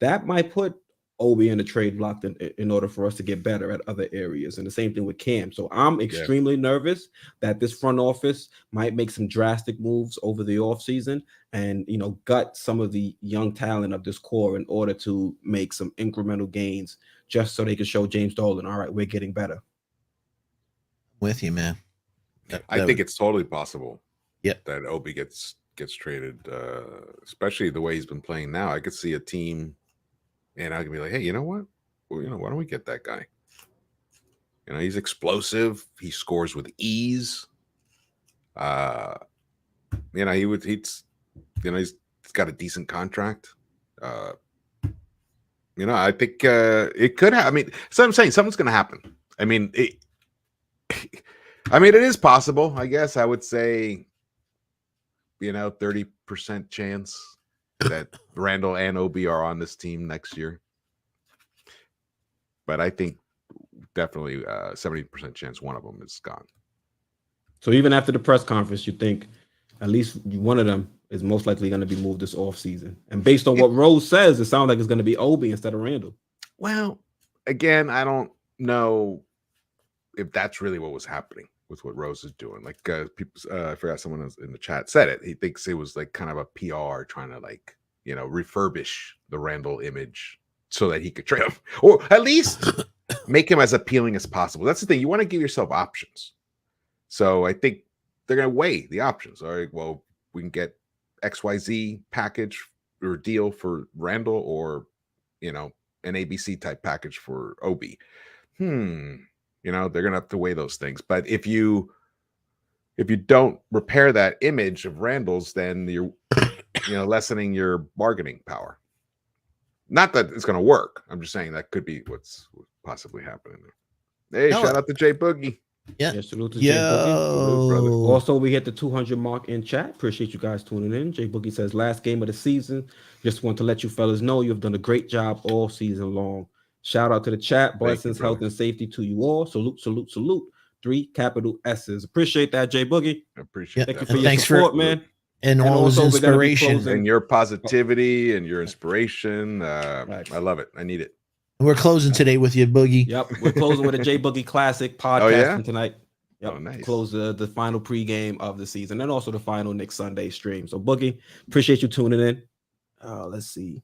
That might put Obi in the trade block in order for us to get better at other areas. And the same thing with Cam. So I'm extremely nervous that this front office might make some drastic moves over the offseason and, gut some of the young talent of this core in order to make some incremental gains, just so they can show James Dolan, all right, we're getting better. With you, man. I think it's totally possible that Obi gets traded, especially the way he's been playing now. I could see a team, and I could be like, hey, you know what? Well, why don't we get that guy? He's explosive. He scores with ease. He's got a decent contract. I think it could have. I mean, so I'm saying something's going to happen. I mean, it is possible. I guess I would say, 30% chance that Randle and Obi are on this team next year. But I think definitely 70% chance one of them is gone. So even after the press conference, you think at least one of them is most likely going to be moved this offseason. And based on what Rose says, it sounds like it's going to be Obi instead of Randle. Well, again, I don't know if that's really what was happening with what Rose is doing. Like people, I forgot someone in the chat said it. He thinks it was like kind of a PR trying to refurbish the Randle image so that he could trade him, or at least make him as appealing as possible. That's the thing. You want to give yourself options. So I think they're going to weigh the options. All right, well, we can get XYZ package or deal for Randle, or, an ABC type package for Obi. They're going to have to weigh those things. But if you don't repair that image of Randle's, then you're lessening your bargaining power. Not that it's going to work. I'm just saying that could be what's possibly happening there. Hey, shout out to Jay Boogie. Yeah. Salute to Jay Boogie. Brother. Also, we hit the 200 mark in chat. Appreciate you guys tuning in. Jay Boogie says, last game of the season. Just want to let you fellas know you've done a great job all season long. Shout out to the chat. Blessings, health, and safety to you all. Salute, salute, salute. 3 capital S's. Appreciate that, Jay Boogie. I appreciate Thank that. you for your support, man. and all his also we're gonna be inspiration. closing- And your positivity and your inspiration. Right. I love it. I need it. We're closing today with you, Boogie. Yep, we're closing with a J Boogie Classic podcast yeah? tonight. Yep, Oh, nice. close the final pregame of the season and also the final Knicks Sunday stream. So Boogie, appreciate you tuning in. Let's see.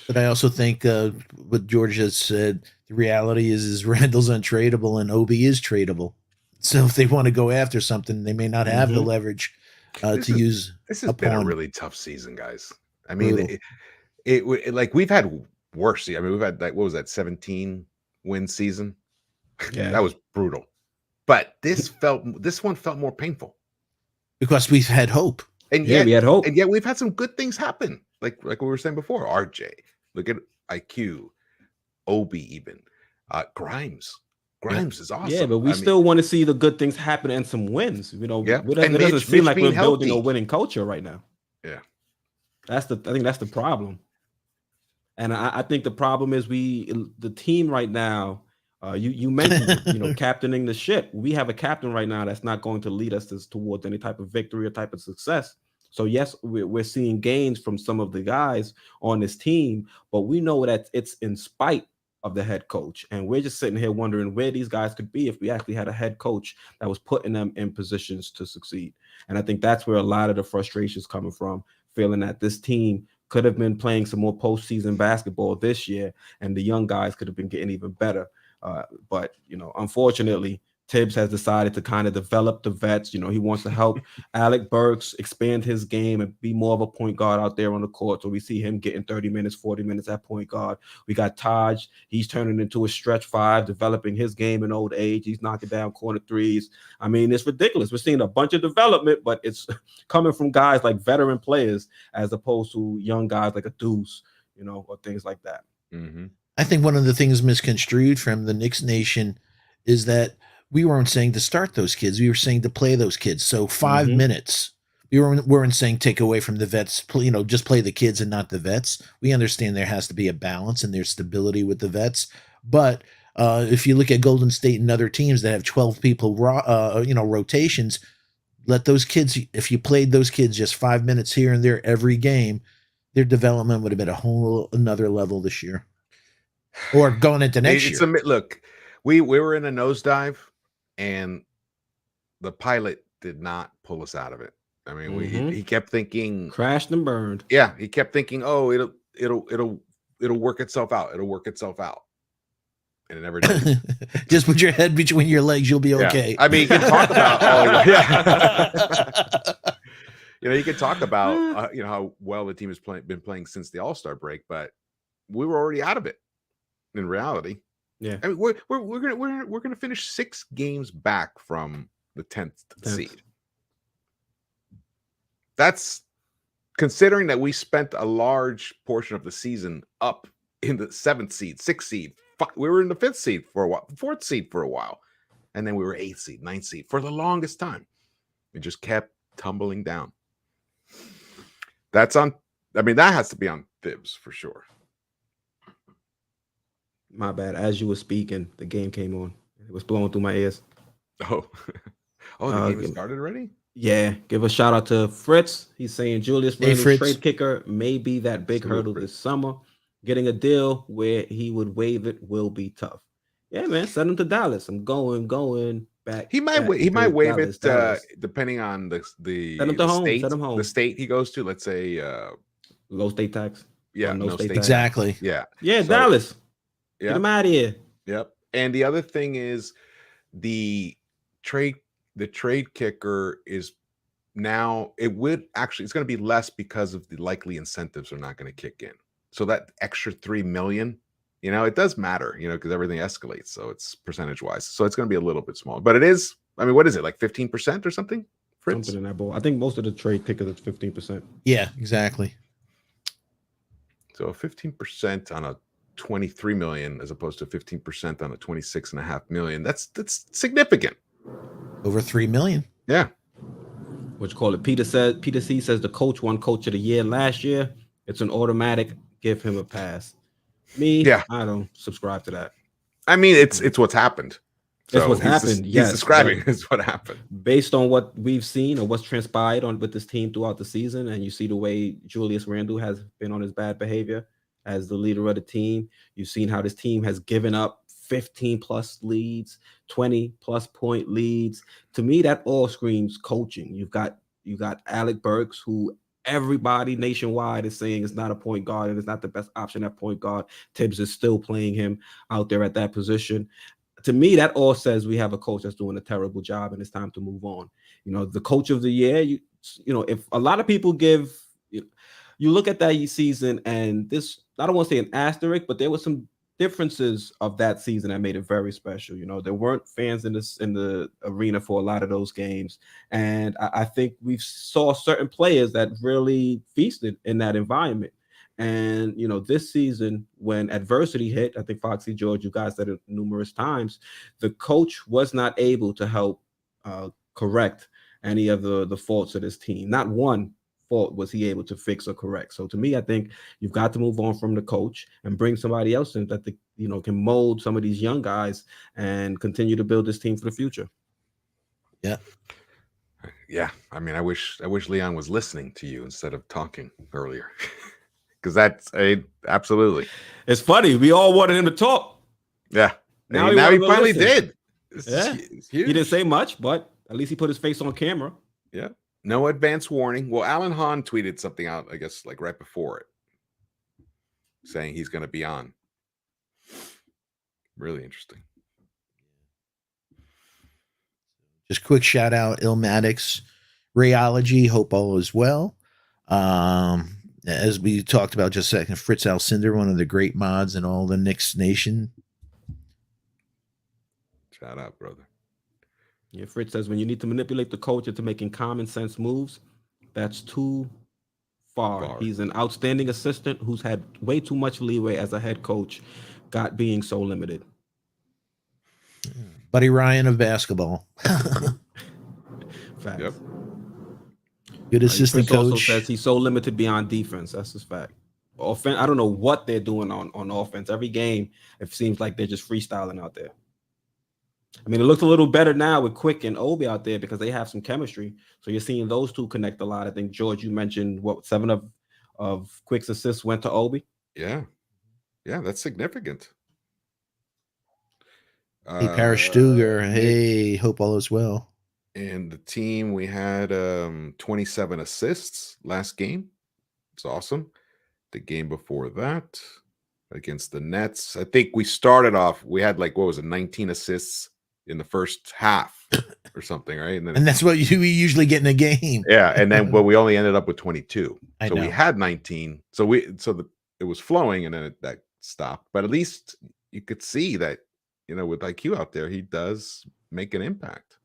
But I also think what George has said, the reality is Randle's untradeable and Obi is tradable. So if they want to go after something, they may not have the leverage use. This has been a upon- really tough season, guys. I mean, Brutal. it like we've had worse. I mean, we've had like, what was that, 17 win season? Yeah, That was brutal. But this one felt more painful. because we've had hope. And yeah, yet, we had hope. and yet we've had some good things happen. Like we were saying before, RJ, look at IQ, Obi, even Grimes. Grimes is awesome. Yeah, but we still want to see the good things happen and some wins. You know, Yeah. it And doesn't Mitch seem like we're being building a healthy. winning culture right now. Yeah. I think that's the problem. And I think the problem is the team right now, you mentioned it, you know, captaining the ship. We have a captain right now that's not going to lead us towards any type of victory or type of success. So yes, we're seeing gains from some of the guys on this team, but we know that it's in spite of the head coach. And we're just sitting here wondering where these guys could be if we actually had a head coach that was putting them in positions to succeed. And I think that's where a lot of the frustration is coming from, feeling that this team could have been playing some more postseason basketball this year, and the young guys could have been getting even better. But, you know, unfortunately, Tibbs has decided to kind of develop the vets. You know, he wants to help Alec Burks expand his game and be more of a point guard out there on the court. So we see him getting 30 minutes, 40 minutes at point guard. We got Taj. He's turning into a stretch five, developing his game in old age. He's knocking down corner threes. I mean, it's ridiculous. We're seeing a bunch of development, but it's coming from guys like veteran players as opposed to young guys like a Deuce, you know, or things like that. Mm-hmm. I think one of the things misconstrued from the Knicks Nation is that we weren't saying to start those kids. We were saying to play those kids. So 5 minutes. We weren't saying take away from the vets, you know, just play the kids and not the vets. We understand there has to be a balance and there's stability with the vets. But if you look at Golden State and other teams that have 12 people, you know, rotations, let those kids, if you played those kids just 5 minutes here and there every game, their development would have been a whole another level this year. Or going into next year. Look, we were in a nosedive, and the pilot did not pull us out of it. I mean, he kept thinking crashed and burned. Yeah, he kept thinking, oh, it'll work itself out. It'll work itself out, and it never did. Just put your head between your legs, you'll be okay. Yeah. I mean, you can talk about you know, you can talk about you know, how well the team has been playing since the All-Star break, but we were already out of it in reality. Yeah, I mean, we're gonna finish 6 games back from the 10th seed. That's considering that we spent a large portion of the season up in the 7th seed, 6th seed. We were in the 5th seed for a while, 4th seed for a while, and then we were 8th seed, 9th seed for the longest time. It just kept tumbling down. That's on. I mean, that has to be on Thibs for sure. My bad. As you were speaking, the game came on. It was blowing through my ears. Oh, the game has started already? Yeah. Give a shout out to Fritz. He's saying Julius Randle's trade kicker may be that big hurdle this summer. Getting a deal where he would waive it will be tough. Yeah, man. Send him to Dallas. I'm going back. He might waive it depending on the send him to home. State, send him home. The state he goes to. Let's say low state tax. Yeah, no state tax. Exactly. Yeah. Yeah, so, Dallas. Yeah. Get him out of here. Yep. And the other thing is the trade kicker is now it's going to be less because of the likely incentives are not going to kick in. So that extra $3 million, you know, it does matter, you know, because everything escalates. So it's percentage wise. So it's going to be a little bit small, but it is. I mean, what is it, like 15% or something? Fritz? Something in that ball. I think most of the trade kickers is 15%. Yeah, exactly. So 15% on a 23 million as opposed to 15% on a 26.5 million. That's significant. Over 3 million. Yeah. What you call it? Peter C says the coach won coach of the year last year. It's an automatic. Give him a pass. Me, yeah, I don't subscribe to that. I mean, it's what's happened. It's what's happened. He's Yes, describing is what happened. based on what we've seen or what's transpired with this team throughout the season, and you see the way Julius Randle has been on his bad behavior as the leader of the team. You've seen how this team has given up 15 plus leads, 20 plus point leads. To me, that all screams coaching. You got Alec Burks, who everybody nationwide is saying is not a point guard and is not the best option at point guard. Tibbs is still playing him out there at that position. To me, that all says we have a coach that's doing a terrible job and it's time to move on. The coach of the year, if a lot of people give, you look at that season and this, I don't want to say an asterisk, but there was some differences of that season that made it very special. There weren't fans in the arena for a lot of those games. And I think we saw certain players that really feasted in that environment. And, this season, when adversity hit, I think Foxy George, you guys said it numerous times, the coach was not able to help correct any of the faults of this team. Not one fault was he able to fix or correct. So to me, I think you've got to move on from the coach and bring somebody else in that can mold some of these young guys and continue to build this team for the future. Yeah. Yeah. I mean, I wish Leon was listening to you instead of talking earlier. Because that's absolutely. It's funny. We all wanted him to talk. Yeah. Now he finally did. It's he didn't say much, but at least he put his face on camera. Yeah. No advance warning. Well, Alan Hahn tweeted something out, I guess, like right before it, saying he's going to be on. Really interesting. Just quick shout out, Illmatics, Rayology, hope all is well. As we talked about just a second, Fritz Alcindor, one of the great mods in all the Knicks nation. Shout out, brother. Yeah, Fritz says when you need to manipulate the coach into making common sense moves, that's too far. He's an outstanding assistant who's had way too much leeway as a head coach, got being so limited. Buddy Ryan of basketball. Facts. Yep. Good assistant coach. Also says he's so limited beyond defense. That's his fact. Offense, I don't know what they're doing on offense. Every game, it seems like they're just freestyling out there. I mean, it looks a little better now with Quick and Obi out there because they have some chemistry. So you're seeing those two connect a lot. I think, George, you mentioned 7 of Quick's assists went to Obi. Yeah. Yeah, that's significant. Hey, Parrish Stuger. Hey, hope all is well. And the team, we had 27 assists last game. It's awesome. The game before that, against the Nets, I think we started off, we had 19 assists in the first half or something, right? And that's what we usually get in a game. Yeah, and then we only ended up with 22. So we had 19. It was flowing, and then that stopped. But at least you could see that, with IQ out there, he does make an impact.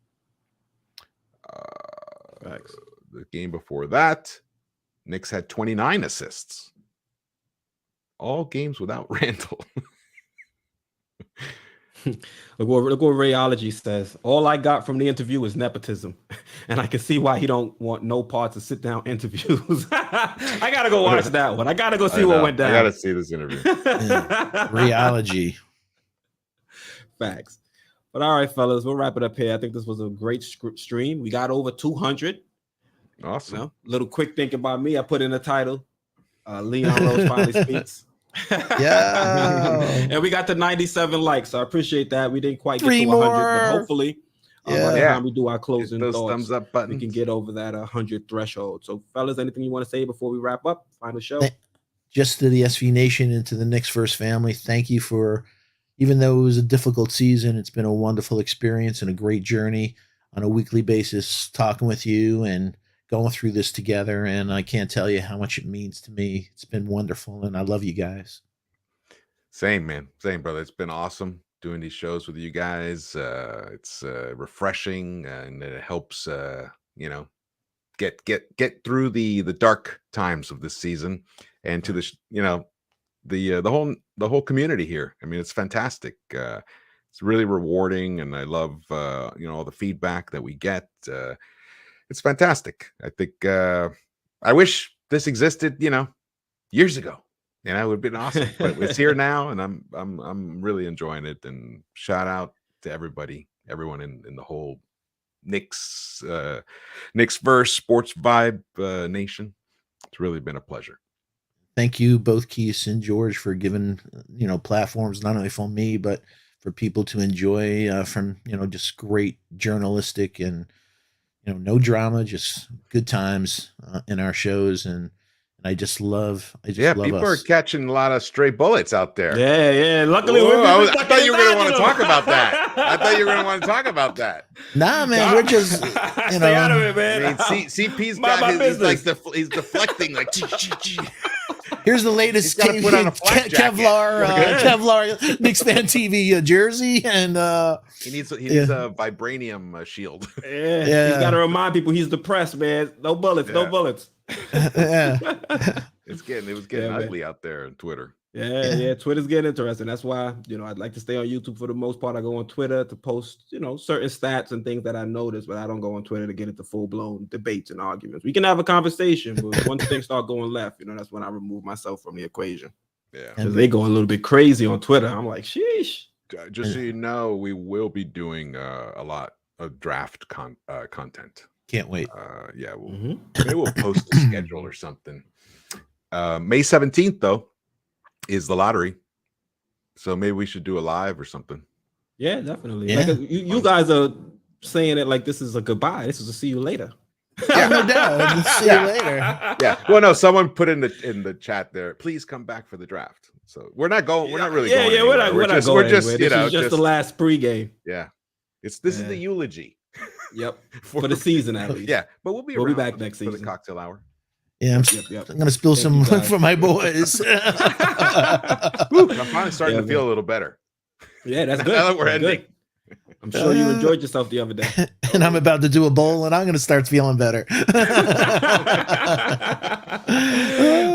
The game before that, Knicks had 29 assists. All games without Randle. Look what Rayology says. All I got from the interview is nepotism, and I can see why he don't want no parts of sit-down interviews. I gotta go watch that one. I gotta go see what went down. I gotta see this interview. Rayology. Facts. But all right, fellas, we'll wrap it up here. I think this was a great stream. We got over 200. Awesome. Little quick thinking by me. I put in the title. Leon Rose finally speaks. Yeah. And we got the 97 likes. So I appreciate that. We didn't quite get 3 to 100, more. but hopefully by the time we do our closing those thoughts, thumbs up buttons, we can get over that 100 threshold. So, fellas, anything you want to say before we wrap up? Final show. Just to the SV Nation and to the Knicks First family, thank you for, even though it was a difficult season, it's been a wonderful experience and a great journey on a weekly basis, talking with you and going through this together. And I can't tell you how much it means to me. It's been wonderful, and I love you guys. Same, man. Same, brother. It's been awesome doing these shows with you guys. It's refreshing, and it helps get through the dark times of this season, and to the whole community here. I mean, it's fantastic. It's really rewarding, and I love all the feedback that we get. It's fantastic. I think I wish this existed, years ago. It would have been awesome, but it's here now, and I'm really enjoying it. And shout out to everybody everyone in the whole Knicks verse sports vibe nation. It's really been a pleasure. Thank you both, Keith and George, for giving platforms not only for me but for people to enjoy from just great journalistic and no drama, just good times in our shows, and I just love people us. are catching a lot of stray bullets out there. Yeah. Luckily, I thought you were going to want to talk about that. I thought you were going to want to talk about that. Nah, man, we're just stay out of it, man. I mean, CP's got he's deflecting like. Here's the latest Kevlar Knicks fan TV jersey, and he needs a vibranium shield. Yeah. He's got to remind people he's depressed, man. No bullets, no bullets. It was getting ugly out there on Twitter. Yeah. Twitter's getting interesting. That's why I'd like to stay on YouTube for the most part. I go on Twitter to post certain stats and things that I notice, but I don't go on Twitter to get into full-blown debates and arguments. We can have a conversation, but once things start going left, that's when I remove myself from the equation. Yeah, because they go a little bit crazy on Twitter. I'm like, sheesh. Just so you know, we will be doing a lot of draft content. Can't wait. Maybe we'll post a schedule or something. May 17th though is the lottery, so maybe we should do a live or something. Yeah, definitely. Like, you guys are saying it like this is a goodbye. This is a see you later. Yeah, no doubt. See you later. Yeah. Well, no, someone put in the chat there, please come back for the draft. So we're not going. We're not really going. Yeah, we're not going. We're just this is just the last pregame. Yeah. This is the eulogy. Yep. for the season at least. Yeah, but we'll be back next season for the cocktail hour. Yeah, I'm gonna spill some for my boys. I'm finally starting to feel a little better. Yeah, that's good. Now that we're ending. I'm sure you enjoyed yourself the other day. And I'm about to do a bowl, and I'm going to start feeling better.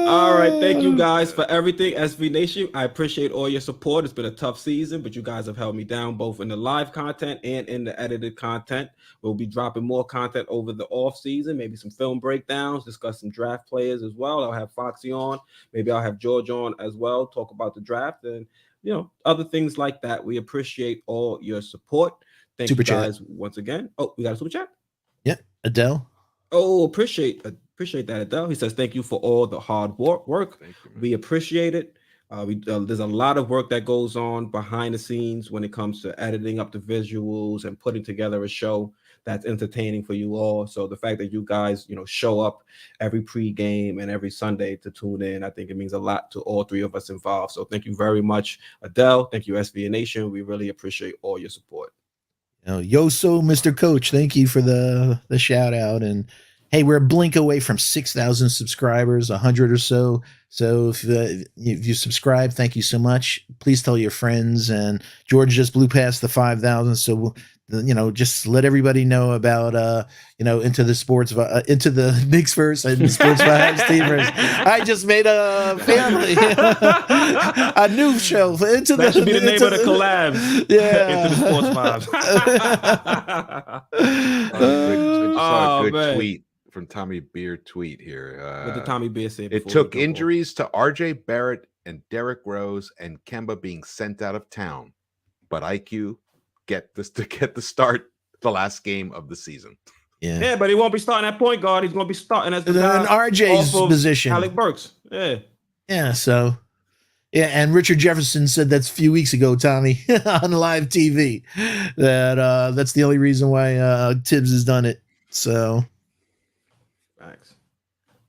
All right. Thank you guys for everything. SV Nation, I appreciate all your support. It's been a tough season, but you guys have held me down both in the live content and in the edited content. We'll be dropping more content over the off season, maybe some film breakdowns, discuss some draft players as well. I'll have Foxy on. Maybe I'll have George on as well, talk about the draft and other things like that. We appreciate all your support. Thank you guys once again. Oh, we got a super chat? Yeah, Adele. Oh, appreciate that, Adele. He says, thank you for all the hard work. Thank you, we appreciate it. There's a lot of work that goes on behind the scenes when it comes to editing up the visuals and putting together a show that's entertaining for you all. So the fact that you guys, show up every pregame and every Sunday to tune in, I think it means a lot to all three of us involved. So thank you very much, Adele. Thank you, SVA Nation. We really appreciate all your support. Yoso, Mr. Coach, thank you for the shout out. And hey, we're a blink away from 6,000 subscribers, 100 or so. So if you subscribe, thank you so much. Please tell your friends. And George just blew past the 5,000. So just let everybody know about into the Knicks verse and Sports Vibes Teamers. I just made a family, a new show. That should be the name of the collab. Yeah, Into the Sports Vibes. I saw a good tweet from Tommy Beer tweet here. What did Tommy Beer say? It took injuries to RJ Barrett and Derrick Rose and Kemba being sent out of town, but IQ get the start the last game of the season. Yeah, but he won't be starting at point guard. He's going to be starting as the in RJ's position. Alec Burks. Yeah. So, and Richard Jefferson said that's a few weeks ago, Tommy, on live TV, that that's the only reason why Tibbs has done it. So, thanks.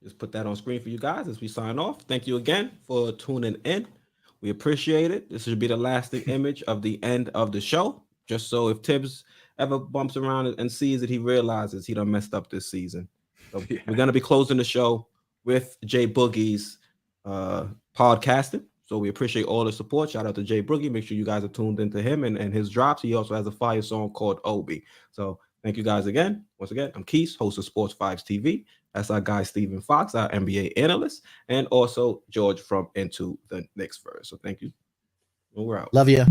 Just put that on screen for you guys as we sign off. Thank you again for tuning in. We appreciate it. This should be the lasting image of the end of the show. Just so if Tibbs ever bumps around and sees it, he realizes he done messed up this season. So we're going to be closing the show with Jay Boogie's podcasting. So we appreciate all the support. Shout out to Jay Boogie. Make sure you guys are tuned into him and his drops. He also has a fire song called Obi. So thank you guys again. Once again, I'm Keith, host of Sports Vibes TV. That's our guy, Stephen Fox, our NBA analyst, and also George from Into the Knicks Verse. So thank you. And we're out. Love you.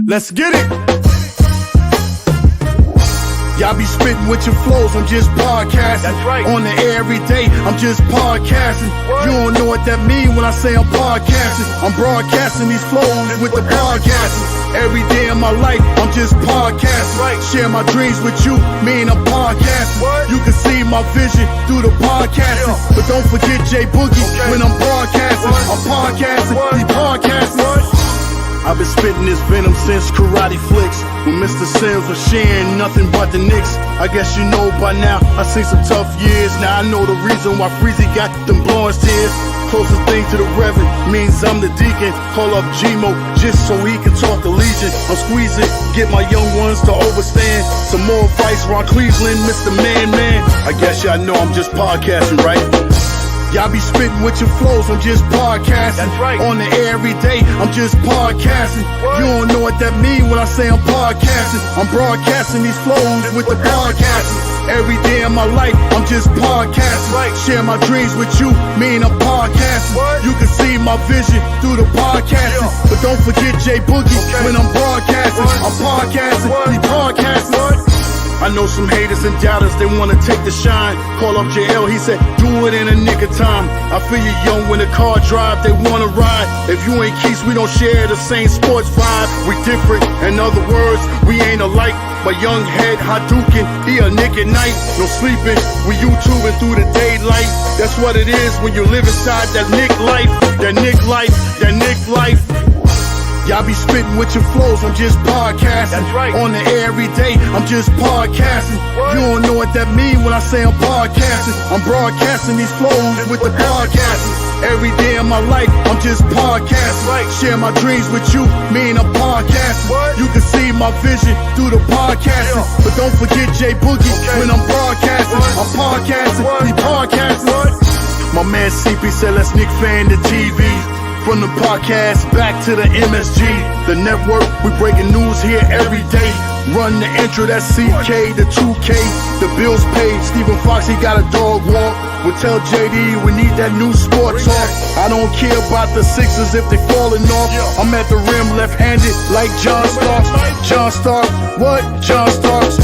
Let's get it. Y'all be spitting with your flows, I'm just podcasting. That's right. On the air every day, I'm just podcasting. You don't know what that mean when I say I'm podcasting. I'm broadcasting these flows with the podcasting. Every day of my life, I'm just podcasting. Share my dreams with you, mean I'm podcasting. You can see my vision through the podcasting. But don't forget J Boogie when I'm broadcasting. I'm podcasting, he podcasting. I've been spitting this venom since Karate Flicks. When Mr. Sims was sharing nothing but the Knicks. I guess you know by now, I seen some tough years. Now I know the reason why Freezy got them blowing tears. Closest thing to the Reverend means I'm the deacon. Call up G-Mo just so he can talk to Legion. I'm squeezing, get my young ones to overstand. Some more advice, Ron Cleveland, Mr. Man. I guess y'all know I'm just podcasting, right? Y'all be spitting with your flows, I'm just podcasting. On the air every day, I'm just podcasting. You don't know what that mean when I say I'm podcasting. I'm broadcasting these flows with the podcasting. Every day of my life, I'm just podcasting. Share my dreams with you, mean I'm podcasting. You can see my vision through the podcasting. But don't forget J Boogie when I'm broadcasting. I'm podcasting, he podcasting. I know some haters and doubters, they wanna take the shine. Call up JL, he said, do it in a nick of time. I feel you young when the car drive, they wanna ride. If you ain't Keys, we don't share the same sports vibe. We different, in other words, we ain't alike. My young head Hadouken, he a Nick at night. No sleeping, we YouTubing through the daylight. That's what it is when you live inside that Nick life. That Nick life, that Nick life. Y'all be spitting with your flows, I'm just podcasting. On the air every day, I'm just podcasting. You don't know what that mean when I say I'm podcasting. I'm broadcasting these flows with the podcasting. Every day of my life, I'm just podcasting. Share my dreams with you, mean I'm podcasting. You can see my vision through the podcasting. But don't forget J Boogie when I'm broadcasting. I'm podcasting, he podcasting. My man CP said let's Nick fan the TV. From the podcast back to the MSG, the network, we breaking news here every day. Run the intro, that's CK, the 2K, the bills paid. Stephen Fox, he got a dog walk. We'll tell JD we need that new sport talk. I don't care about the Sixers if they falling off. I'm at the rim left-handed like John Starks. John Starks, what? John Starks.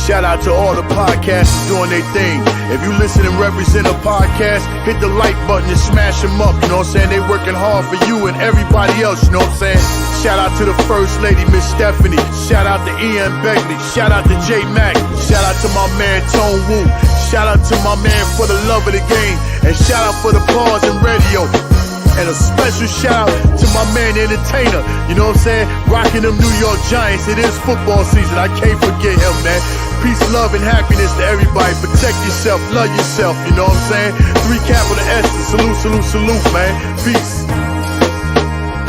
Shout out to all the podcasters doing their thing. If you listen and represent a podcast, hit the like button and smash them up, you know what I'm saying? They working hard for you and everybody else, you know what I'm saying? Shout out to the First Lady, Miss Stephanie. Shout out to Ian Begley. Shout out to J Mac. Shout out to my man Tone Wu. Shout out to my man for the love of the game. And shout out for the pause and radio. And a special shout out to my man Entertainer, you know what I'm saying? Rocking them New York Giants. It is football season, I can't forget him, man. Peace, love, and happiness to everybody. Protect yourself, love yourself, you know what I'm saying? 3 capital S's, salute, salute, salute, man. Peace.